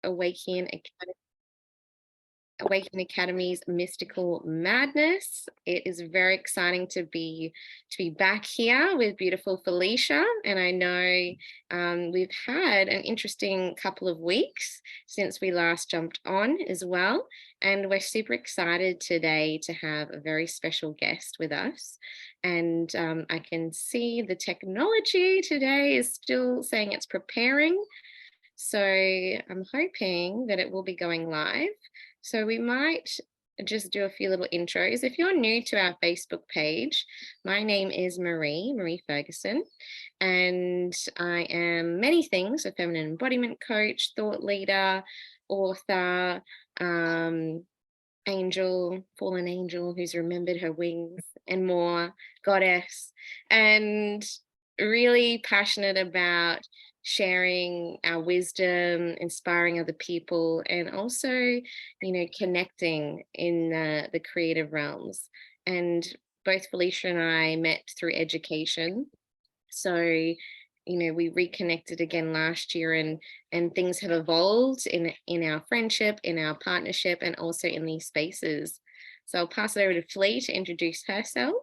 Awaecnian Academy's Mystical Madness. It is very exciting to be back here with beautiful Felicia, and I know we've had an interesting couple of weeks since we last jumped on as well, and we're super excited today to have a very special guest with us. And I can see the technology today is still saying it's preparing, so I'm hoping that it will be going live. So we might just do a few little intros. If you're new to our Facebook page, my name is Marie Ferguson, and I am many things: a feminine embodiment coach, thought leader, author, angel, fallen angel who's remembered her wings, and more, goddess, and really passionate about sharing our wisdom, inspiring other people, and also, connecting in the creative realms. And both Felicia and I met through education. So, we reconnected again last year, and things have evolved in our friendship, in our partnership, and also in these spaces. So I'll pass it over to Flea to introduce herself.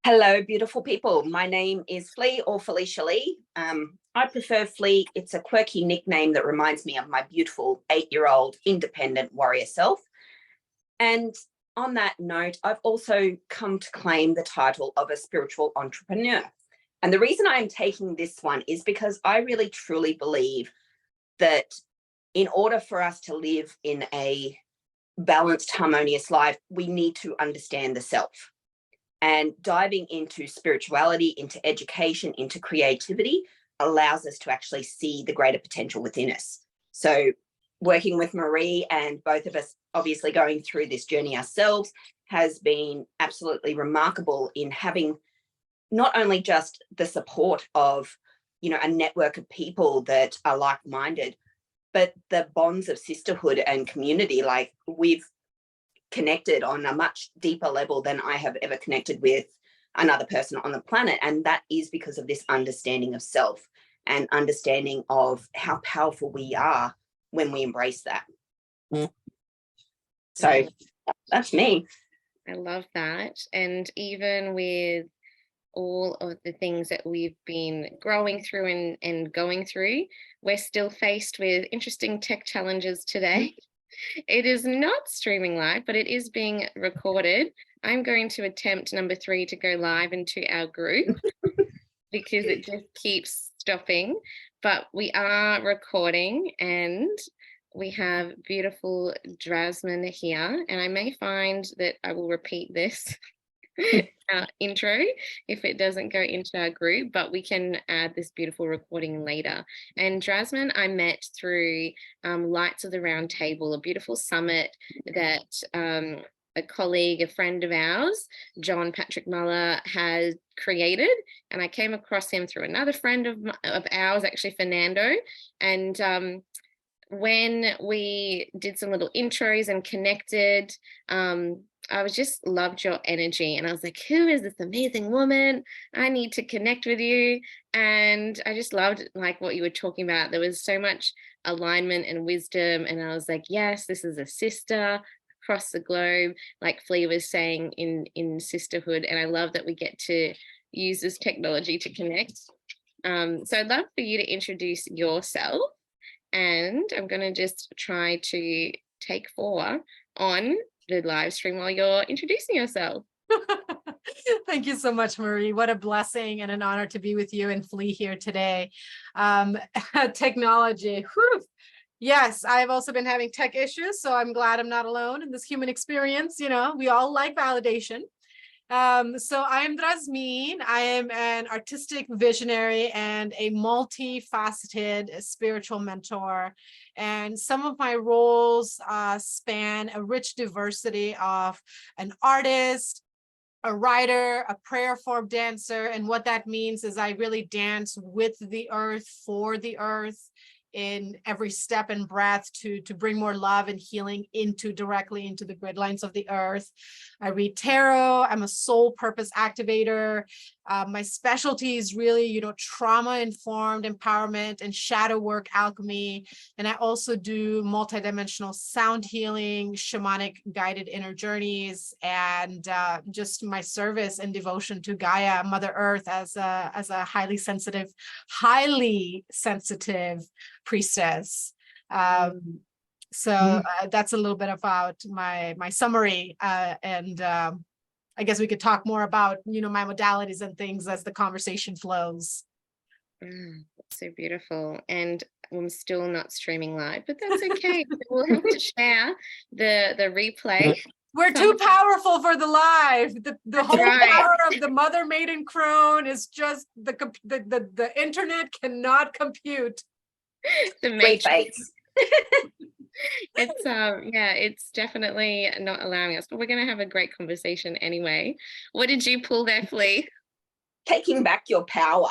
Hello, beautiful people. My name is Flea, or Felicia Lee. I prefer Flea. It's a quirky nickname that reminds me of my beautiful 8-year-old independent warrior self. And on that note, I've also come to claim the title of a spiritual entrepreneur. And the reason I'm taking this one is because I really truly believe that in order for us to live in a balanced, harmonious life, we need to understand the self. And diving into spirituality, into education, into creativity allows us to actually see the greater potential within us. So working with Marie, and both of us obviously going through this journey ourselves, has been absolutely remarkable in having not only just the support of, a network of people that are like-minded, but the bonds of sisterhood and community. Like, we've connected on a much deeper level than I have ever connected with another person on the planet. And that is because of this understanding of self and understanding of how powerful we are when we embrace that. So that's me. I love that. And even with all of the things that we've been growing through and going through, we're still faced with interesting tech challenges today. It is not streaming live, but it is being recorded. I'm going to attempt number 3 to go live into our group because it just keeps stopping. But we are recording, and we have beautiful Drasmin here. And I may find that I will repeat this intro if it doesn't go into our group, but we can add this beautiful recording later. And Drasmin I met through Lights of the Round Table, a beautiful summit that a colleague, a friend of ours, John Patrick Muller, has created, and I came across him through another friend of ours, actually Fernando. And when we did some little intros and connected, I was just loved your energy, and I was like, who is this amazing woman? I need to connect with you. And I just loved like what you were talking about. There was so much alignment and wisdom, and I was like, yes, this is a sister across the globe, like Flea was saying, in sisterhood. And I love that we get to use this technology to connect. So I'd love for you to introduce yourself, and I'm going to just try to take 4 on the live stream while you're introducing yourself. Thank you so much, Marie. What a blessing and an honor to be with you and Flea here today. Technology. Whew. Yes, I've also been having tech issues, so I'm glad I'm not alone in this human experience. We all like validation. So I am Drasmin. I am an artistic visionary and a multifaceted spiritual mentor. And some of my roles span a rich diversity of an artist, a writer, a prayer form dancer. And what that means is I really dance with the earth, for the earth, in every step and breath to bring more love and healing directly into the grid lines of the earth. I read tarot. I'm a soul purpose activator. My specialty is really, trauma informed empowerment and shadow work alchemy. And I also do multidimensional sound healing, shamanic guided inner journeys, and just my service and devotion to Gaia, Mother Earth, as a highly sensitive priestess. So that's a little bit about my summary, and I guess we could talk more about my modalities and things as the conversation flows. That's so beautiful. And I'm still not streaming live, but that's okay. We'll have to share the replay. We're too powerful for the live. The whole right. power of the Mother Maiden Crone is just the internet cannot compute. The matrix. It's definitely not allowing us, but we're going to have a great conversation anyway. What did you pull there, Flea? Taking back your power.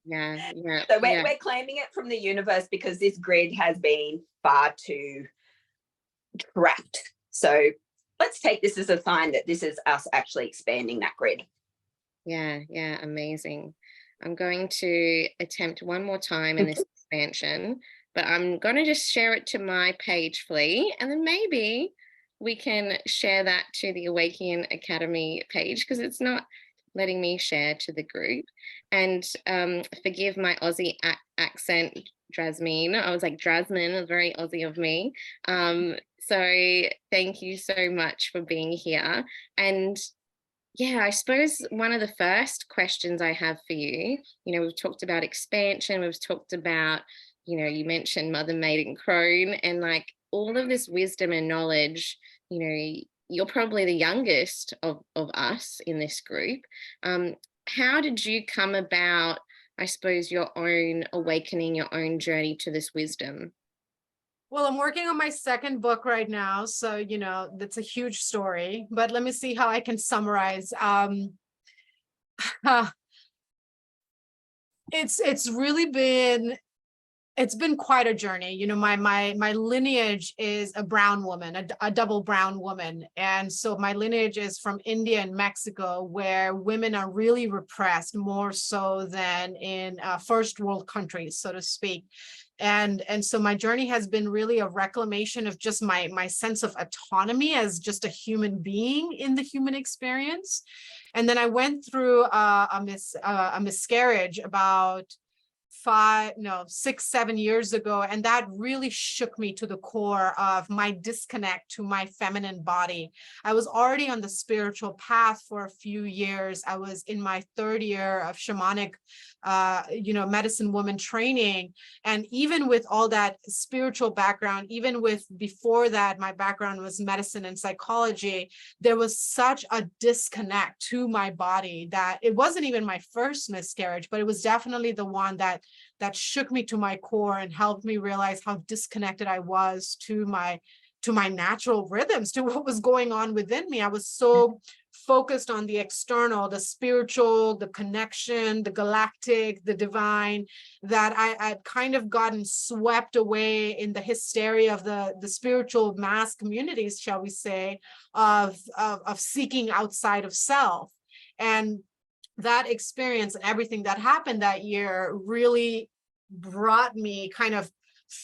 Yeah. So we're claiming it from the universe because this grid has been far too trapped. So let's take this as a sign that this is us actually expanding that grid. Yeah, amazing. I'm going to attempt one more time in this expansion, but I'm going to just share it to my page, Flea, and then maybe we can share that to the Awaecnian Academy page, because it's not letting me share to the group. And forgive my Aussie accent, Drasmin. I was like, Drasmin is very Aussie of me. So thank you so much for being here. And yeah, I suppose one of the first questions I have for you, we've talked about expansion, we've talked about, you mentioned Mother Maiden Crone, and like all of this wisdom and knowledge, you're probably the youngest of us in this group. How did you come about, I suppose, your own awakening, your own journey to this wisdom? Well, I'm working on my second book right now, so that's a huge story, but let me see how I can summarize. It's been quite a journey. My lineage is a brown woman, a double brown woman. And so my lineage is from India and Mexico, where women are really repressed more so than in first world countries, so to speak. And so my journey has been really a reclamation of just my sense of autonomy as just a human being in the human experience. And then I went through a miscarriage about 6-7 years ago, and that really shook me to the core of my disconnect to my feminine body. I was already on the spiritual path for a few years. I was in my third year of shamanic medicine woman training, and even with all that spiritual background, even with before that my background was medicine and psychology, there was such a disconnect to my body that it wasn't even my first miscarriage, but it was definitely the one that shook me to my core and helped me realize how disconnected I was to my natural rhythms, to what was going on within me. I was so focused on the external, the spiritual, the connection, the galactic, the divine, that I'd kind of gotten swept away in the hysteria of the spiritual mass communities, shall we say, of seeking outside of self. And that experience and everything that happened that year really brought me, kind of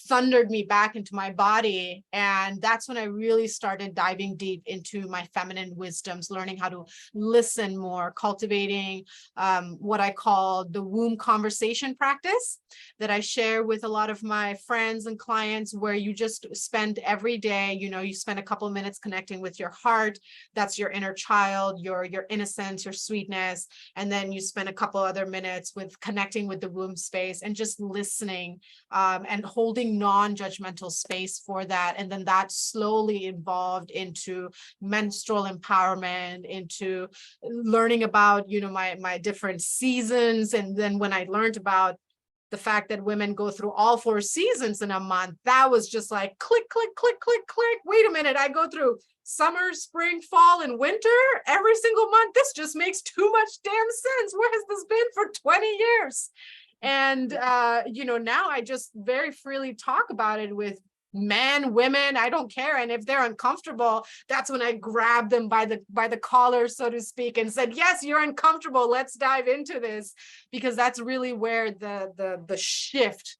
thundered me back into my body. And that's when I really started diving deep into my feminine wisdoms, learning how to listen more, cultivating what I call the womb conversation practice that I share with a lot of my friends and clients, where you just spend every day, you spend a couple of minutes connecting with your heart. That's your inner child, your innocence, your sweetness. And then you spend a couple other minutes with connecting with the womb space and just listening and holding non-judgmental space for that. And then that slowly evolved into menstrual empowerment, into learning about, my different seasons. And then when I learned about the fact that women go through all 4 seasons in a month, that was just like click, click, click, click, click. Wait a minute, I go through summer, spring, fall, and winter every single month. This just makes too much damn sense. Where has this been for 20 years? And, now I just very freely talk about it with men, women, I don't care. And if they're uncomfortable, that's when I grab them by the collar, so to speak, and said, yes, you're uncomfortable. Let's dive into this, because that's really where the shift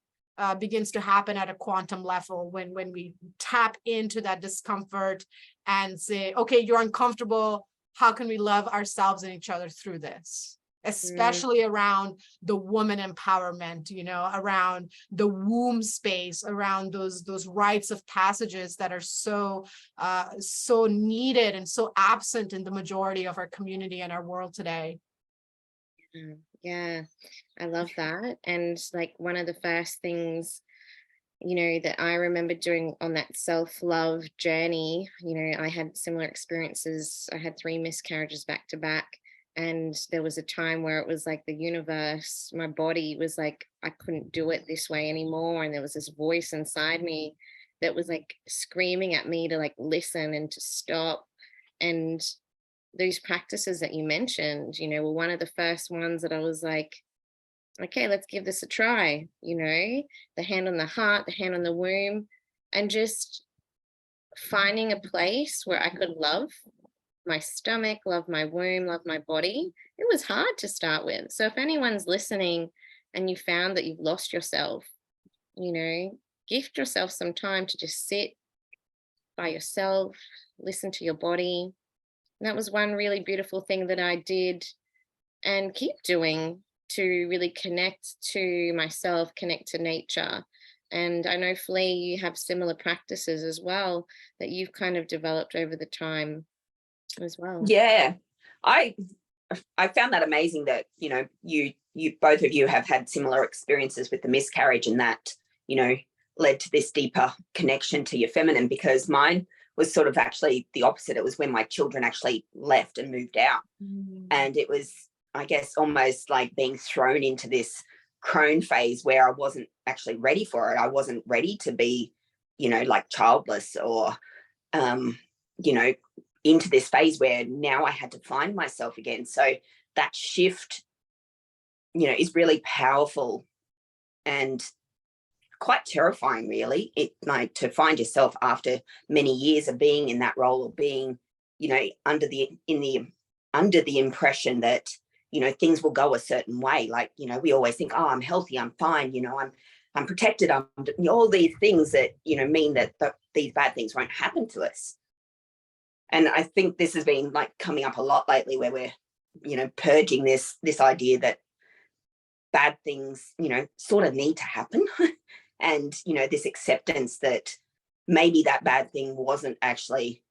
begins to happen at a quantum level, when we tap into that discomfort and say, okay, you're uncomfortable. How can we love ourselves and each other through this? Especially around the woman empowerment, around the womb space, around those rites of passages that are so needed and so absent in the majority of our community and our world today. Yeah, I love that. And like one of the first things, that I remember doing on that self-love journey, I had similar experiences. I had 3 miscarriages back to back. And there was a time where it was like the universe, my body was like, I couldn't do it this way anymore. And there was this voice inside me that was like screaming at me to like listen and to stop. And those practices that you mentioned, were one of the first ones that I was like, okay, let's give this a try, the hand on the heart, the hand on the womb, and just finding a place where I could love my stomach, love my womb, love my body. It was hard to start with. So if anyone's listening and you found that you've lost yourself, gift yourself some time to just sit by yourself, listen to your body. And that was one really beautiful thing that I did and keep doing to really connect to myself, connect to nature. And I know, Flea, you have similar practices as well that you've kind of developed over the time as well. Yeah, I found that amazing that you both of you have had similar experiences with the miscarriage, and that led to this deeper connection to your feminine, because mine was sort of actually the opposite. It was when my children actually left and moved out, and it was, I guess, almost like being thrown into this crone phase where I wasn't actually ready for it. I wasn't ready to be like childless or into this phase where now I had to find myself again. So that shift, is really powerful and quite terrifying, really. It like to find yourself after many years of being in that role, of being, under the impression that, things will go a certain way. Like, we always think, oh, I'm healthy, I'm fine, I'm protected, I'm all these things that, mean that these bad things won't happen to us. And I think this has been like coming up a lot lately, where we're, purging this idea that bad things, sort of need to happen. And, this acceptance that maybe that bad thing wasn't actually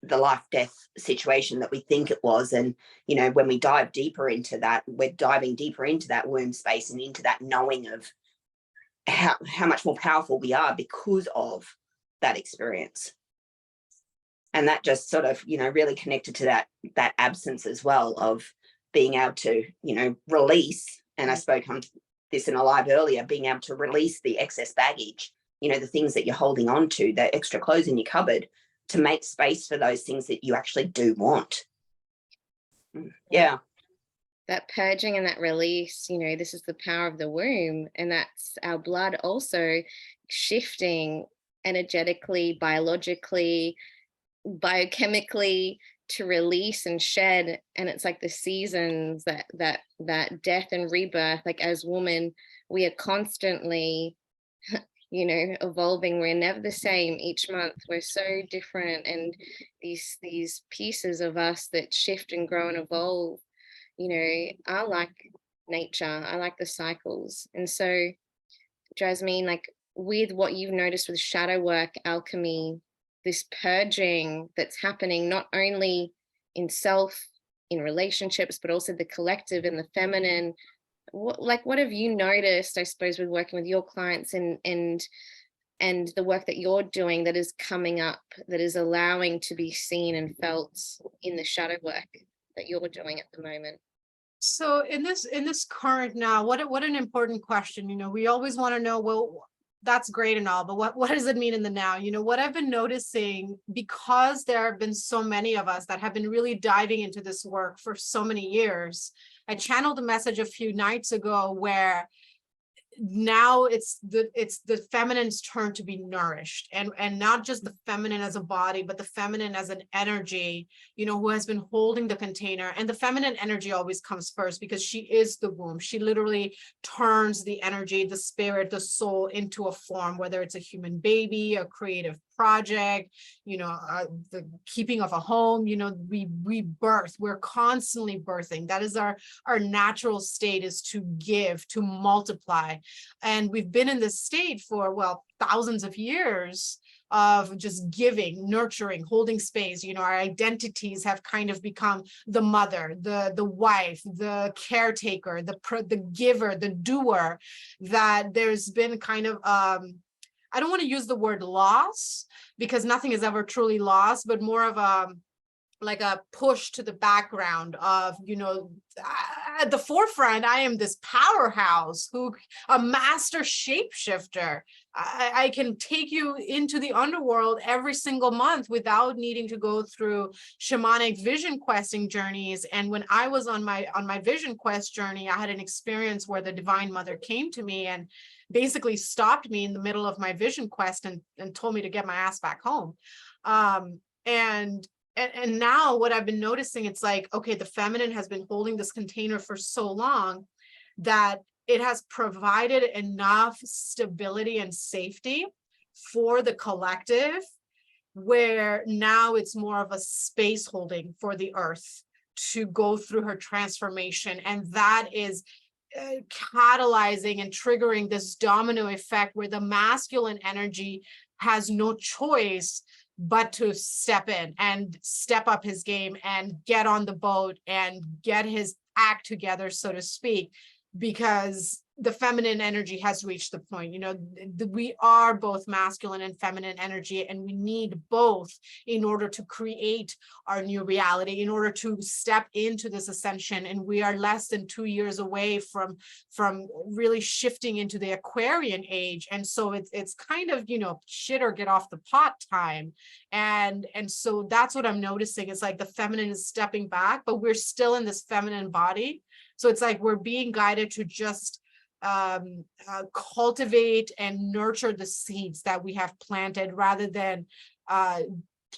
the life-death situation that we think it was. And, when we dive deeper into that, we're diving deeper into that womb space and into that knowing of how much more powerful we are because of that experience. And that just sort of, really connected to that absence as well, of being able to, release. And I spoke on this in a live earlier, being able to release the excess baggage, the things that you're holding on to, the extra clothes in your cupboard, to make space for those things that you actually do want. Yeah. That purging and that release, this is the power of the womb. And that's our blood also shifting energetically, biologically, biochemically, to release and shed. And it's like the seasons, that death and rebirth. Like as women, we are constantly evolving. We're never the same each month. We're so different, and these pieces of us that shift and grow and evolve, I like nature, I like the cycles. And so, Drasmin, like with what you've noticed with shadow work, alchemy, this purging that's happening not only in self, in relationships, but also the collective and the feminine, what have you noticed, I suppose, with working with your clients and the work that you're doing that is coming up, that is allowing to be seen and felt in the shadow work that you're doing at the moment? So in this current now, what an important question. We always want to know, well, that's great and all, but what does it mean in the now? What I've been noticing, because there have been so many of us that have been really diving into this work for so many years. I channeled a message a few nights ago where now it's the feminine's turn to be nourished, and not just the feminine as a body, but the feminine as an energy, who has been holding the container. And the feminine energy always comes first, because she is the womb. She literally turns the energy, the spirit, the soul into a form, whether it's a human baby, a creative project, the keeping of a home. We birth, we're constantly birthing. That is our natural state, is to give, to multiply. And we've been in this state for, well, thousands of years of just giving, nurturing, holding space. Our identities have kind of become the mother, the wife, the caretaker, the giver, the doer, that there's been kind of, I don't want to use the word loss, because nothing is ever truly lost, but more of like a push to the background of, at the forefront, I am this powerhouse, a master shapeshifter. I can take you into the underworld every single month without needing to go through shamanic vision questing journeys. And when I was on my vision quest journey, I had an experience where the Divine Mother came to me and basically stopped me in the middle of my vision quest and told me to get my ass back home. And now what I've been noticing, it's like, okay, the feminine has been holding this container for so long that it has provided enough stability and safety for the collective, where now it's more of a space holding for the earth to go through her transformation. And that is catalyzing and triggering this domino effect, where the masculine energy has no choice but to step in and step up his game and get on the boat and get his act together, so to speak, because the feminine energy has reached the point. We are both masculine and feminine energy, and we need both in order to create our new reality, in order to step into this ascension. And we are less than 2 years away from really shifting into the Aquarian age. And so it's kind of, shit or get off the pot time. And so that's what I'm noticing. It's like the feminine is stepping back, but we're still in this feminine body. So it's like we're being guided to just cultivate and nurture the seeds that we have planted, rather than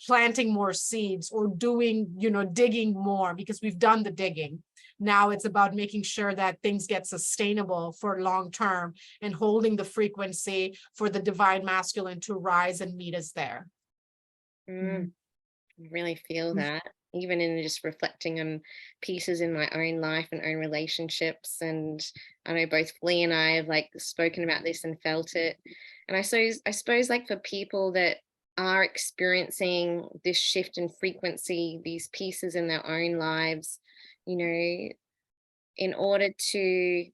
planting more seeds or digging more, because we've done the digging. Now it's about making sure that things get sustainable for long term, and holding the frequency for the divine masculine to rise and meet us there. I really feel that, even in just reflecting on pieces in my own life and own relationships. And I know both Flea and I have spoken about this and felt it. And I suppose like for people that are experiencing this shift in frequency, these pieces in their own lives, in order to,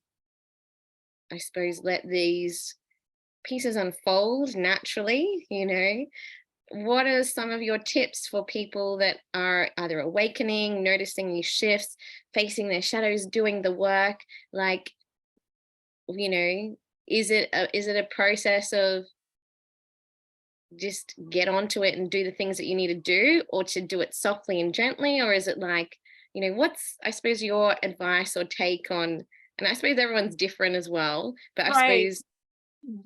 I suppose, let these pieces unfold naturally, what are some of your tips for people that are either awakening, noticing these shifts, facing their shadows, doing the work? Is it a process of just get onto it and do the things that you need to do, or to do it softly and gently? Or is it what's, I suppose, your advice or take on, and I suppose everyone's different as well, but I suppose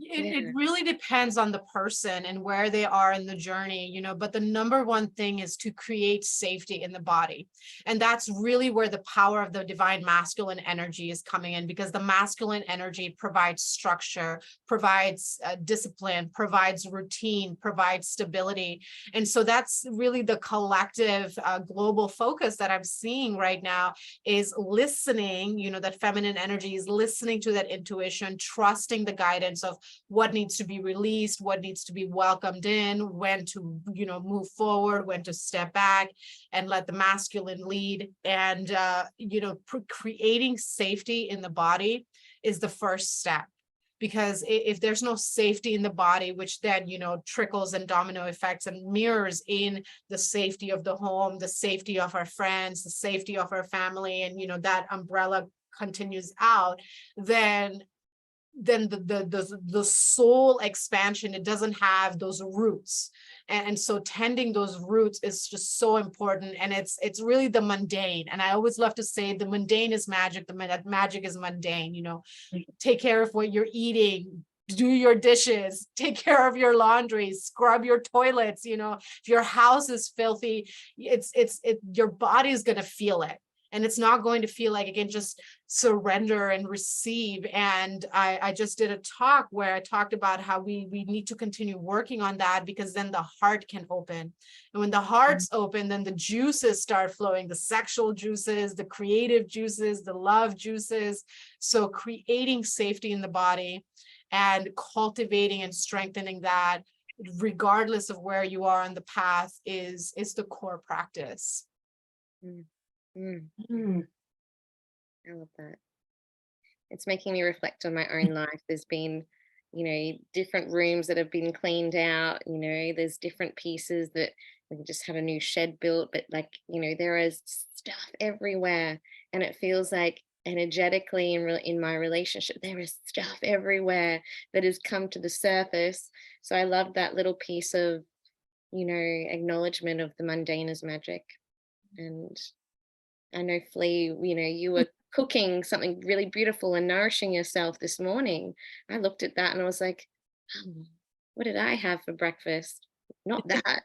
it really depends on the person and where they are in the journey, but the number one thing is to create safety in the body. And that's really where the power of the divine masculine energy is coming in, because the masculine energy provides structure, provides discipline, provides routine, provides stability. And so that's really the collective global focus that I'm seeing right now, is listening. That feminine energy is listening to that intuition, trusting the guidance of what needs to be released, what needs to be welcomed in, when to, move forward, when to step back and let the masculine lead. And, creating safety in the body is the first step. Because if there's no safety in the body, which then, trickles and domino effects and mirrors in the safety of the home, the safety of our friends, the safety of our family, and, that umbrella continues out, then then the soul expansion, it doesn't have those roots. And so tending those roots is just so important. And it's really the mundane. And I always love to say the mundane is magic, the magic is mundane. You know, take care of what you're eating, do your dishes, take care of your laundry, scrub your toilets. You know, if your house is filthy, your body is going to feel it. And it's not going to feel like it can just surrender and receive. And I just did a talk where I talked about how we need to continue working on that, because then the heart can open. And when the heart's open, then the juices start flowing, the sexual juices, the creative juices, the love juices. So creating safety in the body and cultivating and strengthening that, regardless of where you are on the path, is the core practice. I love that. It's making me reflect on my own life. There's been, you know, different rooms that have been cleaned out, you know, there's different pieces that we just had a new shed built, but like, you know, there is stuff everywhere. And it feels like energetically in my relationship, there is stuff everywhere that has come to the surface. So I love that little piece of, you know, acknowledgement of the mundane as magic. And I know, Flea, you know, you were cooking something really beautiful and nourishing yourself this morning. I looked at that and I was like, oh, what did I have for breakfast? Not that.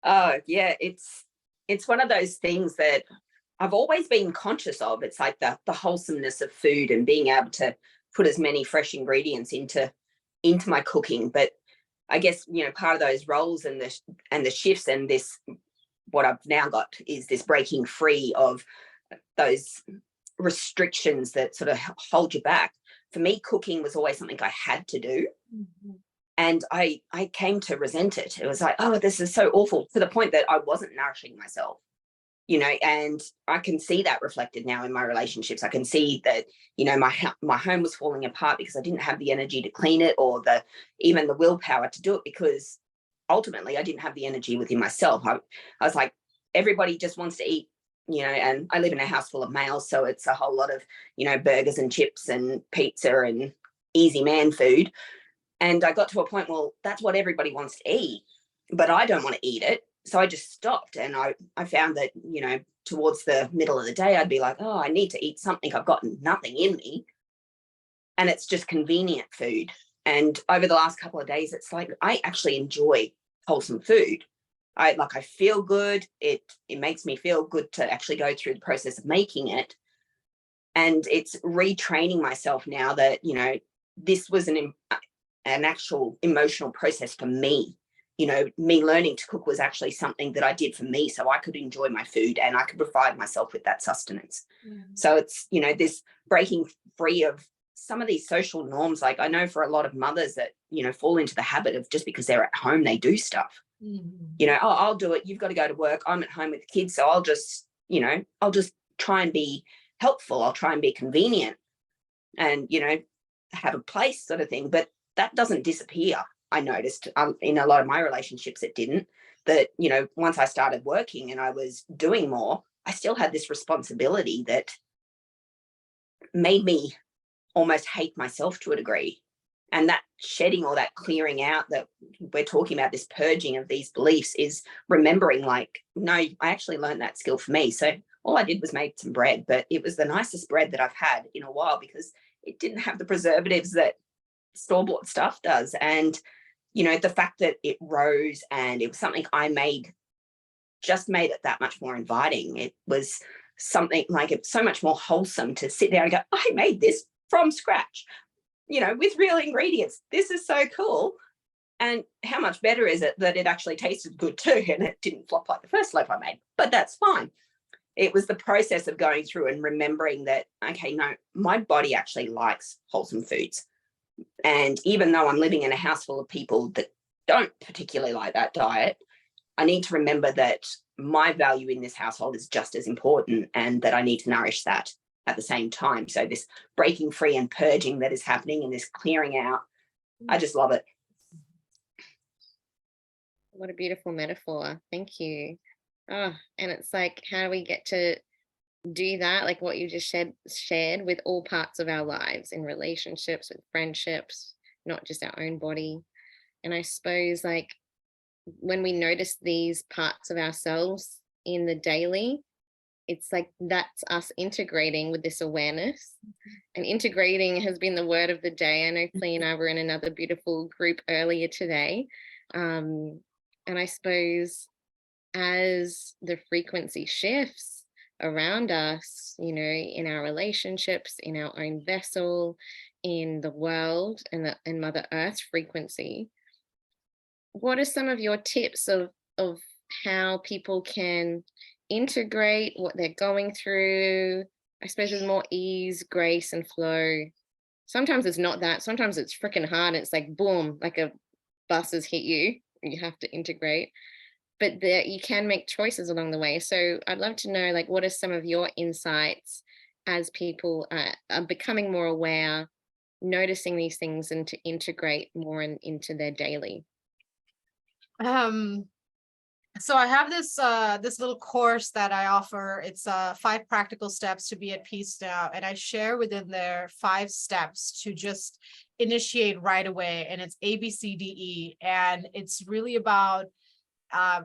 Oh, yeah, it's one of those things that I've always been conscious of. It's like the wholesomeness of food and being able to put as many fresh ingredients into my cooking. But I guess, you know, part of those roles and the shifts and this, what I've now got is this breaking free of those restrictions that sort of hold you back. For me, cooking was always something I had to do. And I came to resent it. It was like, oh, this is so awful, to the point that I wasn't nourishing myself, you know, and I can see that reflected now in my relationships. I can see that, you know, my home was falling apart because I didn't have the energy to clean it, or even the willpower to do it, because ultimately I didn't have the energy within myself. I was like, everybody just wants to eat, you know, and I live in a house full of males, so it's a whole lot of, you know, burgers and chips and pizza and easy man food. And I got to a point, well, that's what everybody wants to eat, but I don't want to eat it. So I just stopped. And I found that, you know, towards the middle of the day, I'd be like, oh, I need to eat something. I've got nothing in me. And it's just convenient food. And over the last couple of days, it's like, I actually enjoy wholesome food. I feel good. It makes me feel good to actually go through the process of making it. And it's retraining myself now that, you know, this was an actual emotional process for me. You know, me learning to cook was actually something that I did for me, so I could enjoy my food and I could provide myself with that sustenance. So it's, you know, this breaking free of some of these social norms. Like, I know for a lot of mothers that, you know, fall into the habit of, just because they're at home, they do stuff. You know, oh, I'll do it. You've got to go to work. I'm at home with the kids. So I'll just try and be helpful. I'll try and be convenient and, you know, have a place, sort of thing. But that doesn't disappear. I noticed in a lot of my relationships, it didn't. That, you know, once I started working and I was doing more, I still had this responsibility that made me almost hate myself to a degree. And that shedding, or that clearing out that we're talking about, this purging of these beliefs, is remembering, like, no, I actually learned that skill for me. So all I did was make some bread, but it was the nicest bread that I've had in a while, because it didn't have the preservatives that store-bought stuff does. And, you know, the fact that it rose and it was something I made just made it that much more inviting. It was something like, it's so much more wholesome to sit there and go, I made this from scratch, you know, with real ingredients. This is so cool. And how much better is it that it actually tasted good too, and it didn't flop like the first loaf I made? But that's fine. It was the process of going through and remembering that, okay, no, my body actually likes wholesome foods. And even though I'm living in a house full of people that don't particularly like that diet, I need to remember that my value in this household is just as important, and that I need to nourish that at the same time. So this breaking free and purging that is happening, and this clearing out, I just love it. What a beautiful metaphor. Thank you. Oh, and it's like, how do we get to do that, like what you just shared with all parts of our lives, in relationships, with friendships, not just our own body. And I suppose, like, when we notice these parts of ourselves in the daily, it's like that's us integrating with this awareness. And integrating has been the word of the day. I know Flea and I were in another beautiful group earlier today. And I suppose as the frequency shifts around us, you know, in our relationships, in our own vessel, in the world, and Mother Earth's frequency, what are some of your tips of how people can integrate what they're going through, I suppose, with more ease, grace, and flow? Sometimes it's not that. Sometimes it's freaking hard. It's like boom, like a bus has hit you. You have to integrate, but there you can make choices along the way. So I'd love to know, like, what are some of your insights as people are becoming more aware, noticing these things, and to integrate more into their daily? So I have this little course that I offer. It's 5 practical steps to be at peace now, and I share within there 5 steps to just initiate right away, and it's ABCDE, and it's really about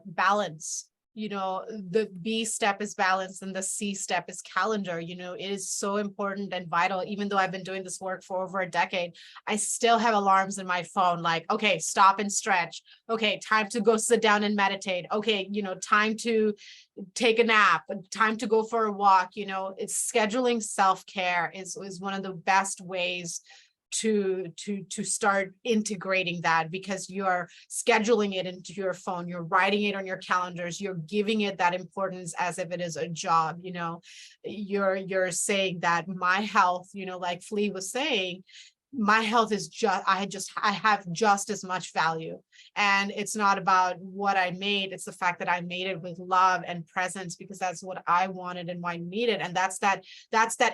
balance. You know, the B step is balance and the C step is calendar. You know, it is so important and vital. Even though I've been doing this work for over a decade, I still have alarms in my phone like, okay, stop and stretch. Okay, time to go sit down and meditate. Okay, you know, time to take a nap, time to go for a walk. You know, it's scheduling self-care is one of the best ways to start integrating that, because you're scheduling it into your phone, you're writing it on your calendars, you're giving it that importance as if it is a job. You know, you're saying that my health, you know, like Flea was saying, my health is I have just as much value. And it's not about what I made, it's the fact that I made it with love and presence, because that's what I wanted and what I needed. And that's that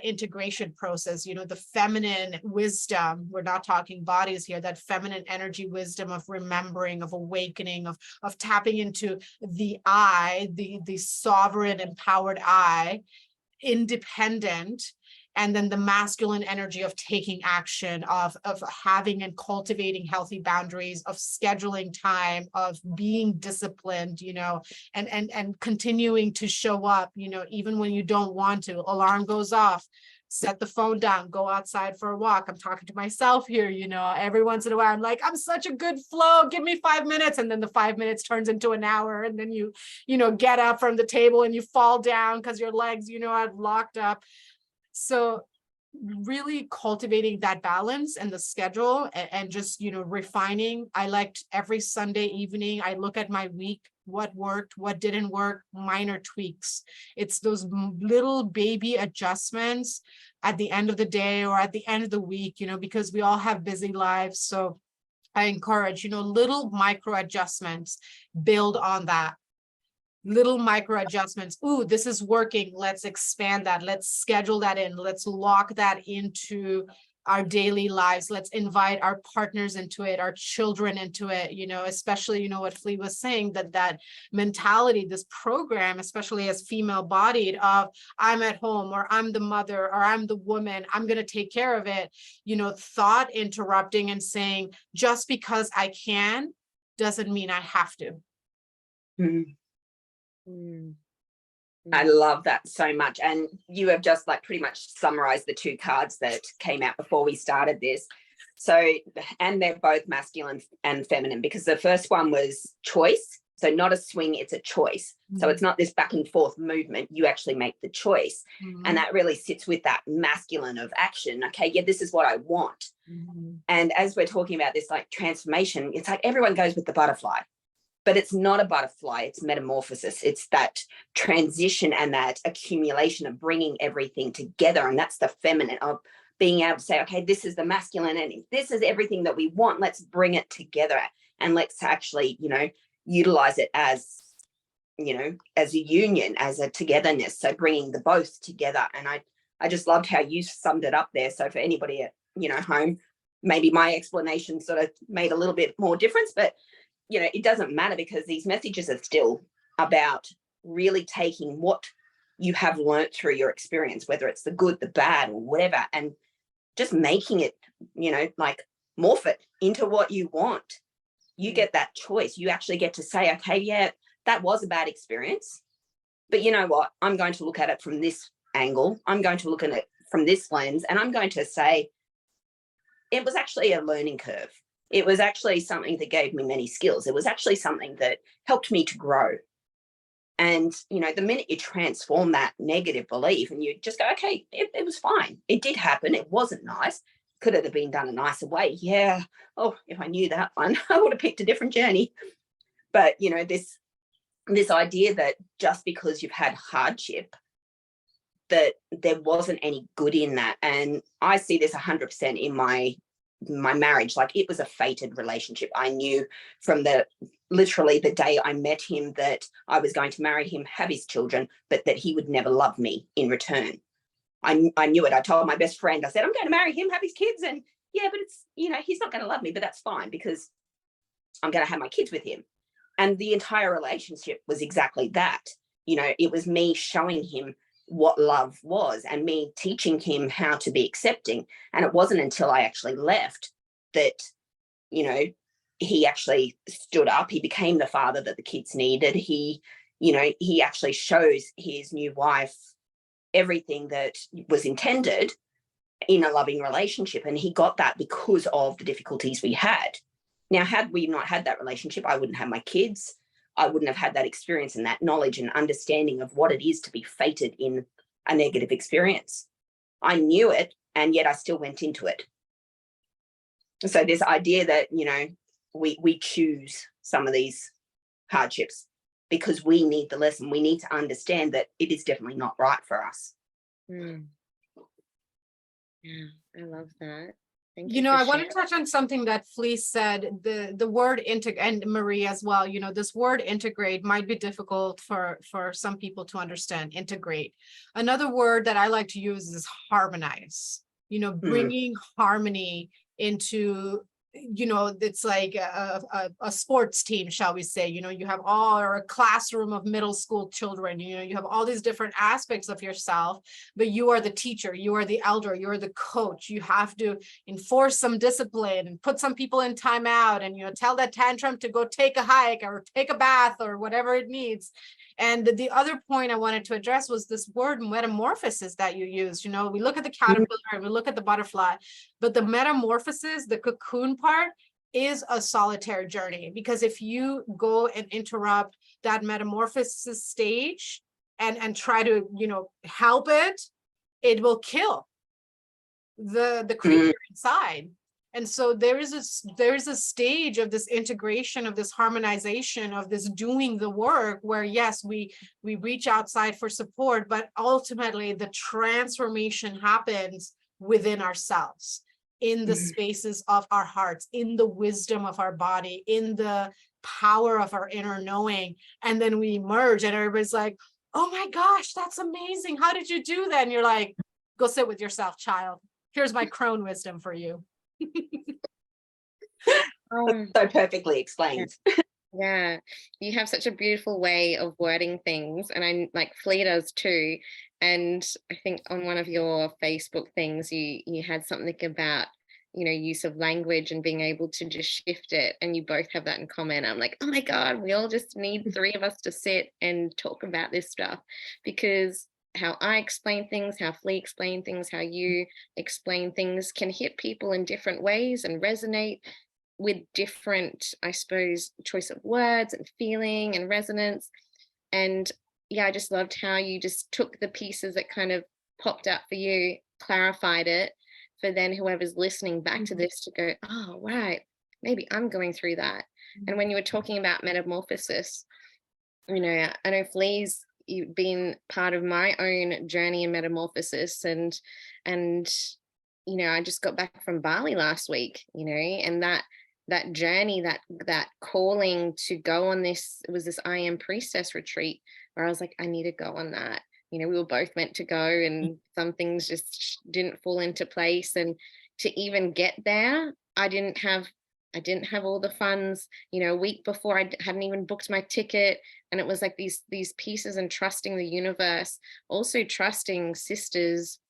integration process, you know, the feminine wisdom. We're not talking bodies here, that feminine energy wisdom of remembering, of awakening, of tapping into the I, the sovereign, empowered I, independent. And then the masculine energy of taking action, of having and cultivating healthy boundaries, of scheduling time, of being disciplined, you know, and continuing to show up, you know, even when you don't want to. Alarm goes off, set the phone down, go outside for a walk. I'm talking to myself here, you know, every once in a while, I'm like, I'm such a good flow, give me 5 minutes. And then the 5 minutes turns into an hour. And then you know, get up from the table and you fall down because your legs, you know, are locked up. So really cultivating that balance and the schedule, and just, you know, refining. I liked every Sunday evening, I look at my week, what worked, what didn't work, minor tweaks. It's those little baby adjustments at the end of the day or at the end of the week, you know, because we all have busy lives. So I encourage, you know, little micro adjustments, build on that. Little micro adjustments. Ooh, this is working. Let's expand that. Let's schedule that in. Let's lock that into our daily lives. Let's invite our partners into it, our children into it, you know, especially, you know, what Flea was saying, that mentality, this program, especially as female bodied, of I'm at home, or I'm the mother, or I'm the woman, I'm going to take care of it, you know, thought interrupting and saying, just because I can doesn't mean I have to. Mm. I love that so much. And you have just like pretty much summarized the 2 cards that came out before we started this. So, and they're both masculine and feminine, because the first one was choice. So not a swing, it's a choice. So it's not this back and forth movement. You actually make the choice. And that really sits with that masculine of action. Okay, yeah, this is what I want. And as we're talking about this like transformation, it's like everyone goes with the butterfly. But it's not a butterfly, it's metamorphosis. It's that transition and that accumulation of bringing everything together. And that's the feminine, of being able to say, okay, this is the masculine and this is everything that we want. Let's bring it together and let's actually, you know, utilize it as, you know, as a union, as a togetherness. So bringing the both together. And I just loved how you summed it up there. So for anybody at, you know, home, maybe my explanation sort of made a little bit more difference, but you know, it doesn't matter, because these messages are still about really taking what you have learnt through your experience, whether it's the good, the bad, or whatever, and just making it, like morph it into what you want. You get that choice. You actually get to say, okay, yeah, that was a bad experience, but you know what? I'm going to look at it from this angle. I'm going to look at it from this lens, and I'm going to say it was actually a learning curve. It was actually something that gave me many skills. It was actually something that helped me to grow. And, the minute you transform that negative belief and you just go, okay, it was fine. It did happen. It wasn't nice. Could it have been done a nicer way? Yeah. Oh, if I knew that one, I would have picked a different journey. But, this idea that just because you've had hardship, that there wasn't any good in that. And I see this 100% in my marriage. Like, it was a fated relationship. I knew from literally the day I met him that I was going to marry him, have his children, but that he would never love me in return. I knew it. I told my best friend, I said, I'm going to marry him, have his kids. And yeah, but it's, he's not going to love me, but that's fine because I'm going to have my kids with him. And the entire relationship was exactly that. It was me showing him what love was and me teaching him how to be accepting. And it wasn't until I actually left that, he actually stood up. He became the father that the kids needed. He actually shows his new wife everything that was intended in a loving relationship. And he got that because of the difficulties we had. Now, had we not had that relationship, I wouldn't have my kids. I wouldn't have had that experience and that knowledge and understanding of what it is to be fated in a negative experience. I knew it, and yet I still went into it. So this idea that, we choose some of these hardships because we need the lesson. We need to understand that it is definitely not right for us. Yeah, I love that. I want to touch on something that Flea said, the word integrate, and Marie as well. This word integrate might be difficult for some people to understand. Integrate. Another word that I like to use is harmonize. Bringing harmony into, it's like a sports team, shall we say. You have or a classroom of middle school children. You have all these different aspects of yourself, but you are the teacher, you are the elder, you are the coach. You have to enforce some discipline and put some people in timeout and tell that tantrum to go take a hike or take a bath or whatever it needs. And the other point I wanted to address was this word metamorphosis that you used. We look at the caterpillar and we look at the butterfly, but the metamorphosis, the cocoon part, is a solitary journey, because if you go and interrupt that metamorphosis stage and try to, help it, it will kill the creature inside. And so there is a stage of this integration, of this harmonization, of this doing the work where, yes, we reach outside for support, but ultimately the transformation happens within ourselves, in the spaces of our hearts, in the wisdom of our body, in the power of our inner knowing. And then we emerge and everybody's like, oh my gosh, that's amazing. How did you do that? And you're like, go sit with yourself, child. Here's my crone wisdom for you. So perfectly explained. Yeah, you have such a beautiful way of wording things, and I like Flea does too. And I think on one of your Facebook things, you had something about use of language and being able to just shift it, and you both have that in common. I'm like, oh my God, we all just need 3 of us to sit and talk about this stuff, because how I explain things, how Flea explain things, how you explain things can hit people in different ways and resonate with different, I suppose, choice of words and feeling and resonance. And yeah, I just loved how you just took the pieces that kind of popped up for you, clarified it for then whoever's listening back to this to go, oh, right, maybe I'm going through that. And when you were talking about metamorphosis, I know Flea's been part of my own journey in metamorphosis, and I just got back from Bali last week, and that journey, that calling to go on this, it was this I Am Priestess retreat where I was like, I need to go on that. We were both meant to go, and some things just didn't fall into place. And to even get there, I didn't have I didn't have all the funds, you know, a week before I hadn't even booked my ticket. And it was like these pieces, and trusting the universe, also trusting sisters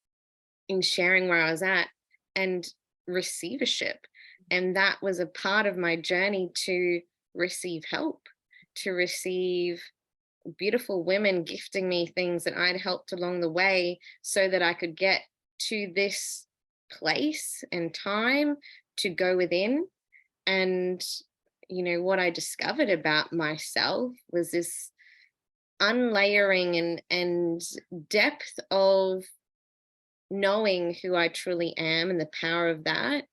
in sharing where I was at, and receivership. And that was a part of my journey to receive help, to receive beautiful women gifting me things that I'd helped along the way, so that I could get to this place and time to go within. And, you know, what I discovered about myself was this unlayering and depth of knowing who I truly am, and the power of that,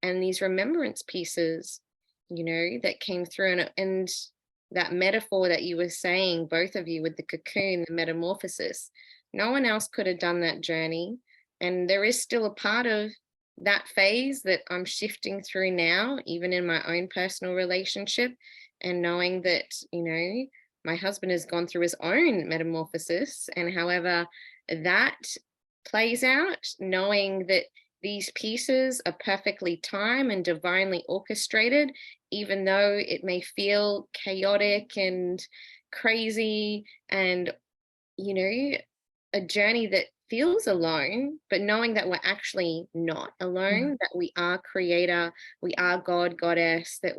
and these remembrance pieces, you know, that came through. And that metaphor that you were saying, both of you, with the cocoon, the metamorphosis, no one else could have done that journey. And there is still a part of that phase that I'm shifting through now, even in my own personal relationship, and knowing that, you know, my husband has gone through his own metamorphosis, and however that plays out, knowing that these pieces are perfectly timed and divinely orchestrated, even though it may feel chaotic and crazy, and, you know, a journey that feels alone, but knowing that we're actually not alone, that we are creator, we are God, goddess, that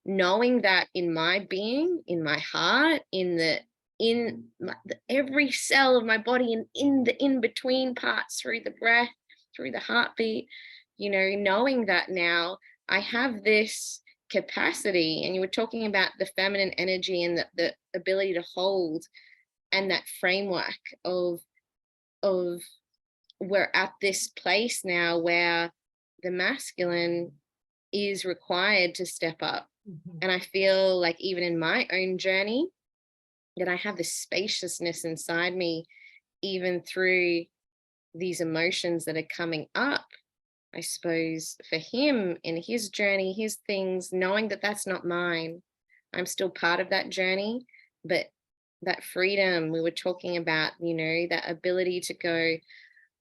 knowing that in my being, in my heart, every cell of my body, and in the in-between parts, through the breath, through the heartbeat, you know, knowing that now I have this capacity. And you were talking about the feminine energy and the ability to hold, and that framework of we're at this place now where the masculine is required to step up. And I feel like even in my own journey, that I have this spaciousness inside me, even through these emotions that are coming up. I suppose for him, in his journey, his things, knowing that that's not mine, I'm still part of that journey. But that freedom we were talking about, you know, that ability to go,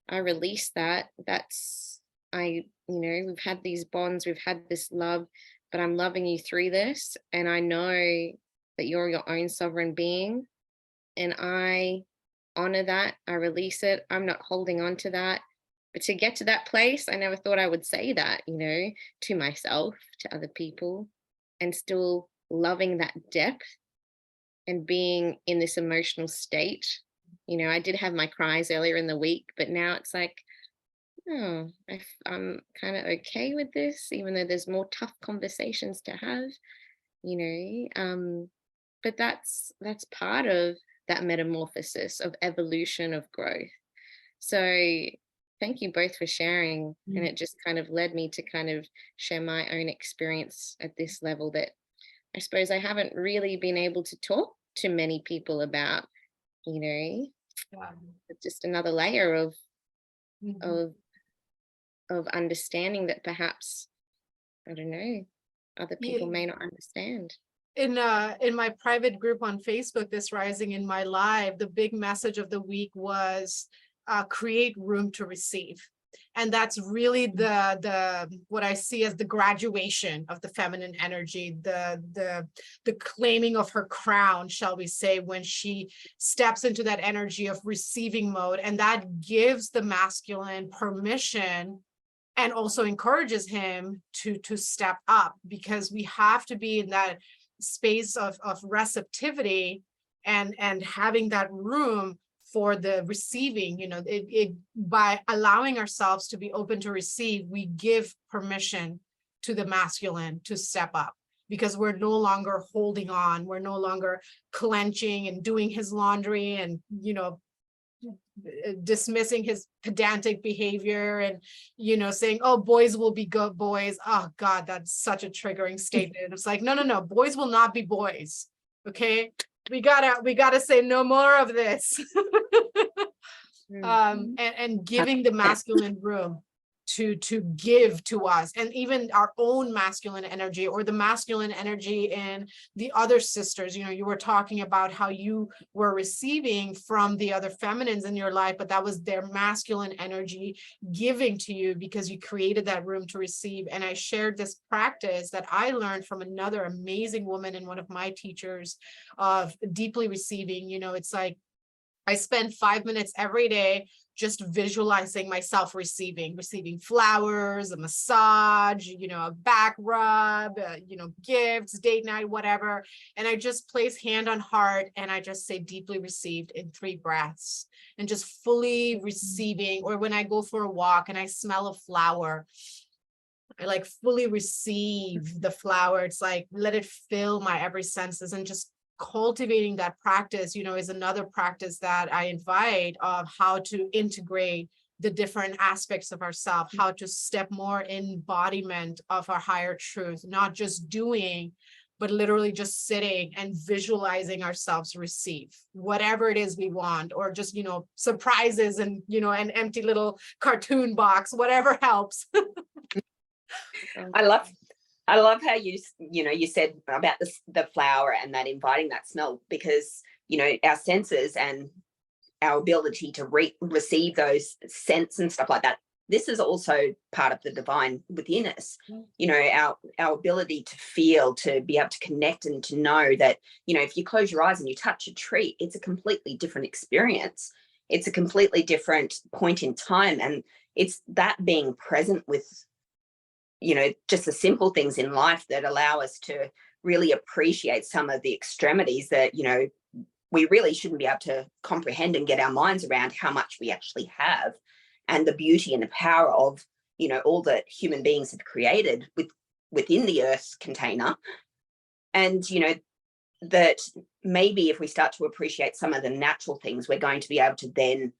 I release that. You know, we've had these bonds, we've had this love, but I'm loving you through this. And I know that you're your own sovereign being. And I honor that. I release it. I'm not holding on to that. But to get to that place, I never thought I would say that, you know, to myself, to other people, and still loving that depth and being in this emotional state. You know, I did have my cries earlier in the week, but now it's like, oh, I'm kind of okay with this, even though there's more tough conversations to have, you know. But that's part of that metamorphosis of evolution, of growth. So thank you both for sharing. And it just kind of led me to kind of share my own experience at this level that I suppose I haven't really been able to talk to many people about, you know. It's just another layer of understanding that perhaps, I don't know, other people may not understand. In my private group on Facebook, This Rising in My Life, the big message of the week was create room to receive. And that's really the what I see as the graduation of the feminine energy, the claiming of her crown, shall we say, when she steps into that energy of receiving mode. And that gives the masculine permission and also encourages him to step up, because we have to be in that space of receptivity and having that room for the receiving. You know, it by allowing ourselves to be open to receive, we give permission to the masculine to step up, because we're no longer holding on, we're no longer clenching and doing his laundry and, you know, dismissing his pedantic behavior and, you know, saying, oh, boys will be good boys. Oh God, that's such a triggering statement. It's like, no, boys will not be boys. Okay, we gotta say no more of this. And giving the masculine room to give to us, and even our own masculine energy, or the masculine energy in the other sisters. You know, you were talking about how you were receiving from the other feminines in your life, but that was their masculine energy giving to you because you created that room to receive. And I shared this practice that I learned from another amazing woman and one of my teachers of deeply receiving. You know, it's like I spend 5 minutes every day just visualizing myself receiving flowers, a massage, you know, a back rub, you know, gifts, date night, whatever. And I just place hand on heart and I just say deeply received in 3 breaths, and just fully receiving. Or when I go for a walk and I smell a flower, I like fully receive the flower. It's like, let it fill my every senses. And just cultivating that practice, you know, is another practice that I invite, of how to integrate the different aspects of ourselves, how to step more in embodiment of our higher truth, not just doing, but literally just sitting and visualizing ourselves receive whatever it is we want, or just, you know, surprises and, you know, an empty little cartoon box, whatever helps. I love how you said about the flower and that inviting that smell, because, you know, our senses and our ability to receive those scents and stuff like that, this is also part of the divine within us. You know, our ability to feel, to be able to connect, and to know that, you know, if you close your eyes and you touch a tree, it's a completely different experience. It's a completely different point in time. And it's that being present with, you know, just the simple things in life that allow us to really appreciate some of the extremities that, you know, we really shouldn't be able to comprehend and get our minds around how much we actually have, and the beauty and the power of, you know, all that human beings have created within the Earth's container. And, you know, that maybe if we start to appreciate some of the natural things, we're going to be able to then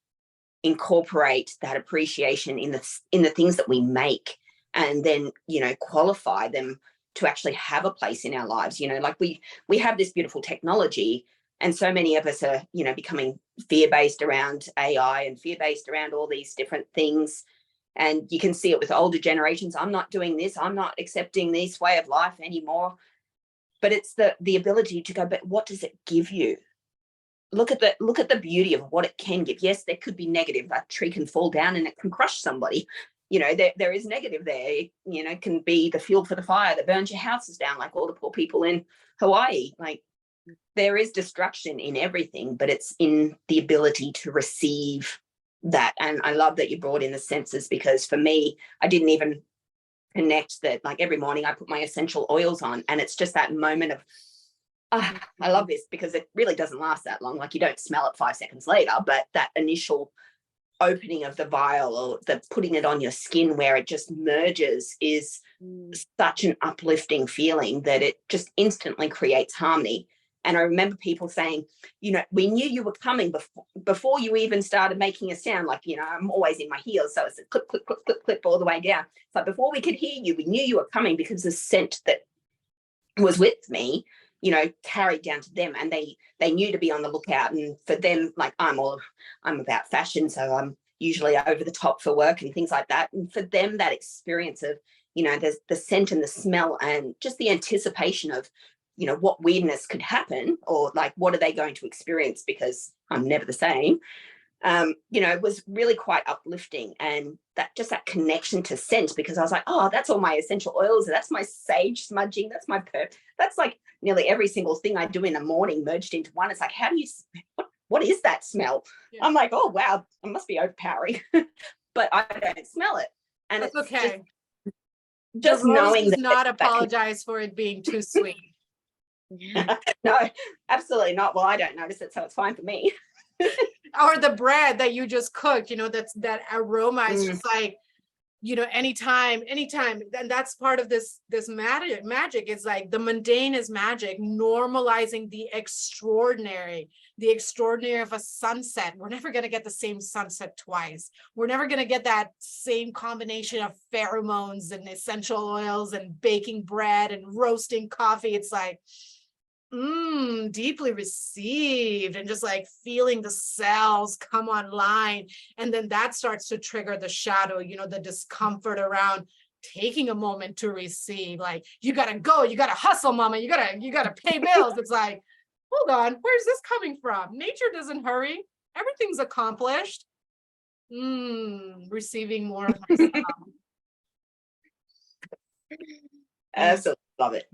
incorporate that appreciation in the things that we make, and then, you know, qualify them to actually have a place in our lives. You know, like we have this beautiful technology, and so many of us are, you know, becoming fear-based around AI and fear-based around all these different things. And you can see it with older generations. I'm not doing this. I'm not accepting this way of life anymore. But it's the ability to go, but what does it give you? Look at the beauty of what it can give. Yes, there could be negative. A tree can fall down and it can crush somebody. You know, there is negative there. It, you know, can be the fuel for the fire that burns your houses down, like all the poor people in Hawaii. Like, there is destruction in everything, but it's in the ability to receive that. And I love that you brought in the senses, because for me, I didn't even connect that. Like, every morning I put my essential oils on, and it's just that moment of, I love this, because it really doesn't last that long. Like, you don't smell it 5 seconds later, but that initial opening of the vial, or the putting it on your skin where it just merges, is such an uplifting feeling that it just instantly creates harmony. And I remember people saying, you know, we knew you were coming before you even started making a sound. Like, you know, I'm always in my heels, so it's a clip, clip, clip, clip, clip all the way down. It's like, before we could hear you, we knew you were coming, because the scent that was with me, you know, carried down to them, and they knew to be on the lookout. And for them, like, I'm about fashion, so I'm usually over the top for work and things like that. And for them, that experience of, you know, there's the scent and the smell, and just the anticipation of, you know, what weirdness could happen, or like, what are they going to experience, because I'm never the same. You know, it was really quite uplifting. And that connection to scent, because I was like, oh, that's all my essential oils, that's my sage smudging, that's my that's like nearly every single thing I do in the morning merged into one. It's like, how do you, what is that smell? Yeah. I'm like, oh wow, it must be overpowering. But I don't smell it. And that's it's okay. Just knowing does not apologize for it being too sweet. No, absolutely not. Well, I don't notice it, so it's fine for me. Or the bread that you just cooked, you know, that aroma is just like, you know, anytime. And that's part of this magic is like, the mundane is magic, normalizing the extraordinary of a sunset. We're never going to get the same sunset twice. We're never going to get that same combination of pheromones and essential oils and baking bread and roasting coffee. It's like, deeply received, and just like feeling the cells come online. And then that starts to trigger the shadow, the discomfort around taking a moment to receive. Like, you gotta go, you gotta hustle, mama, you gotta pay bills. It's like, hold on, where's this coming from? Nature doesn't hurry. Everything's accomplished. Receiving more of myself. Absolutely love it.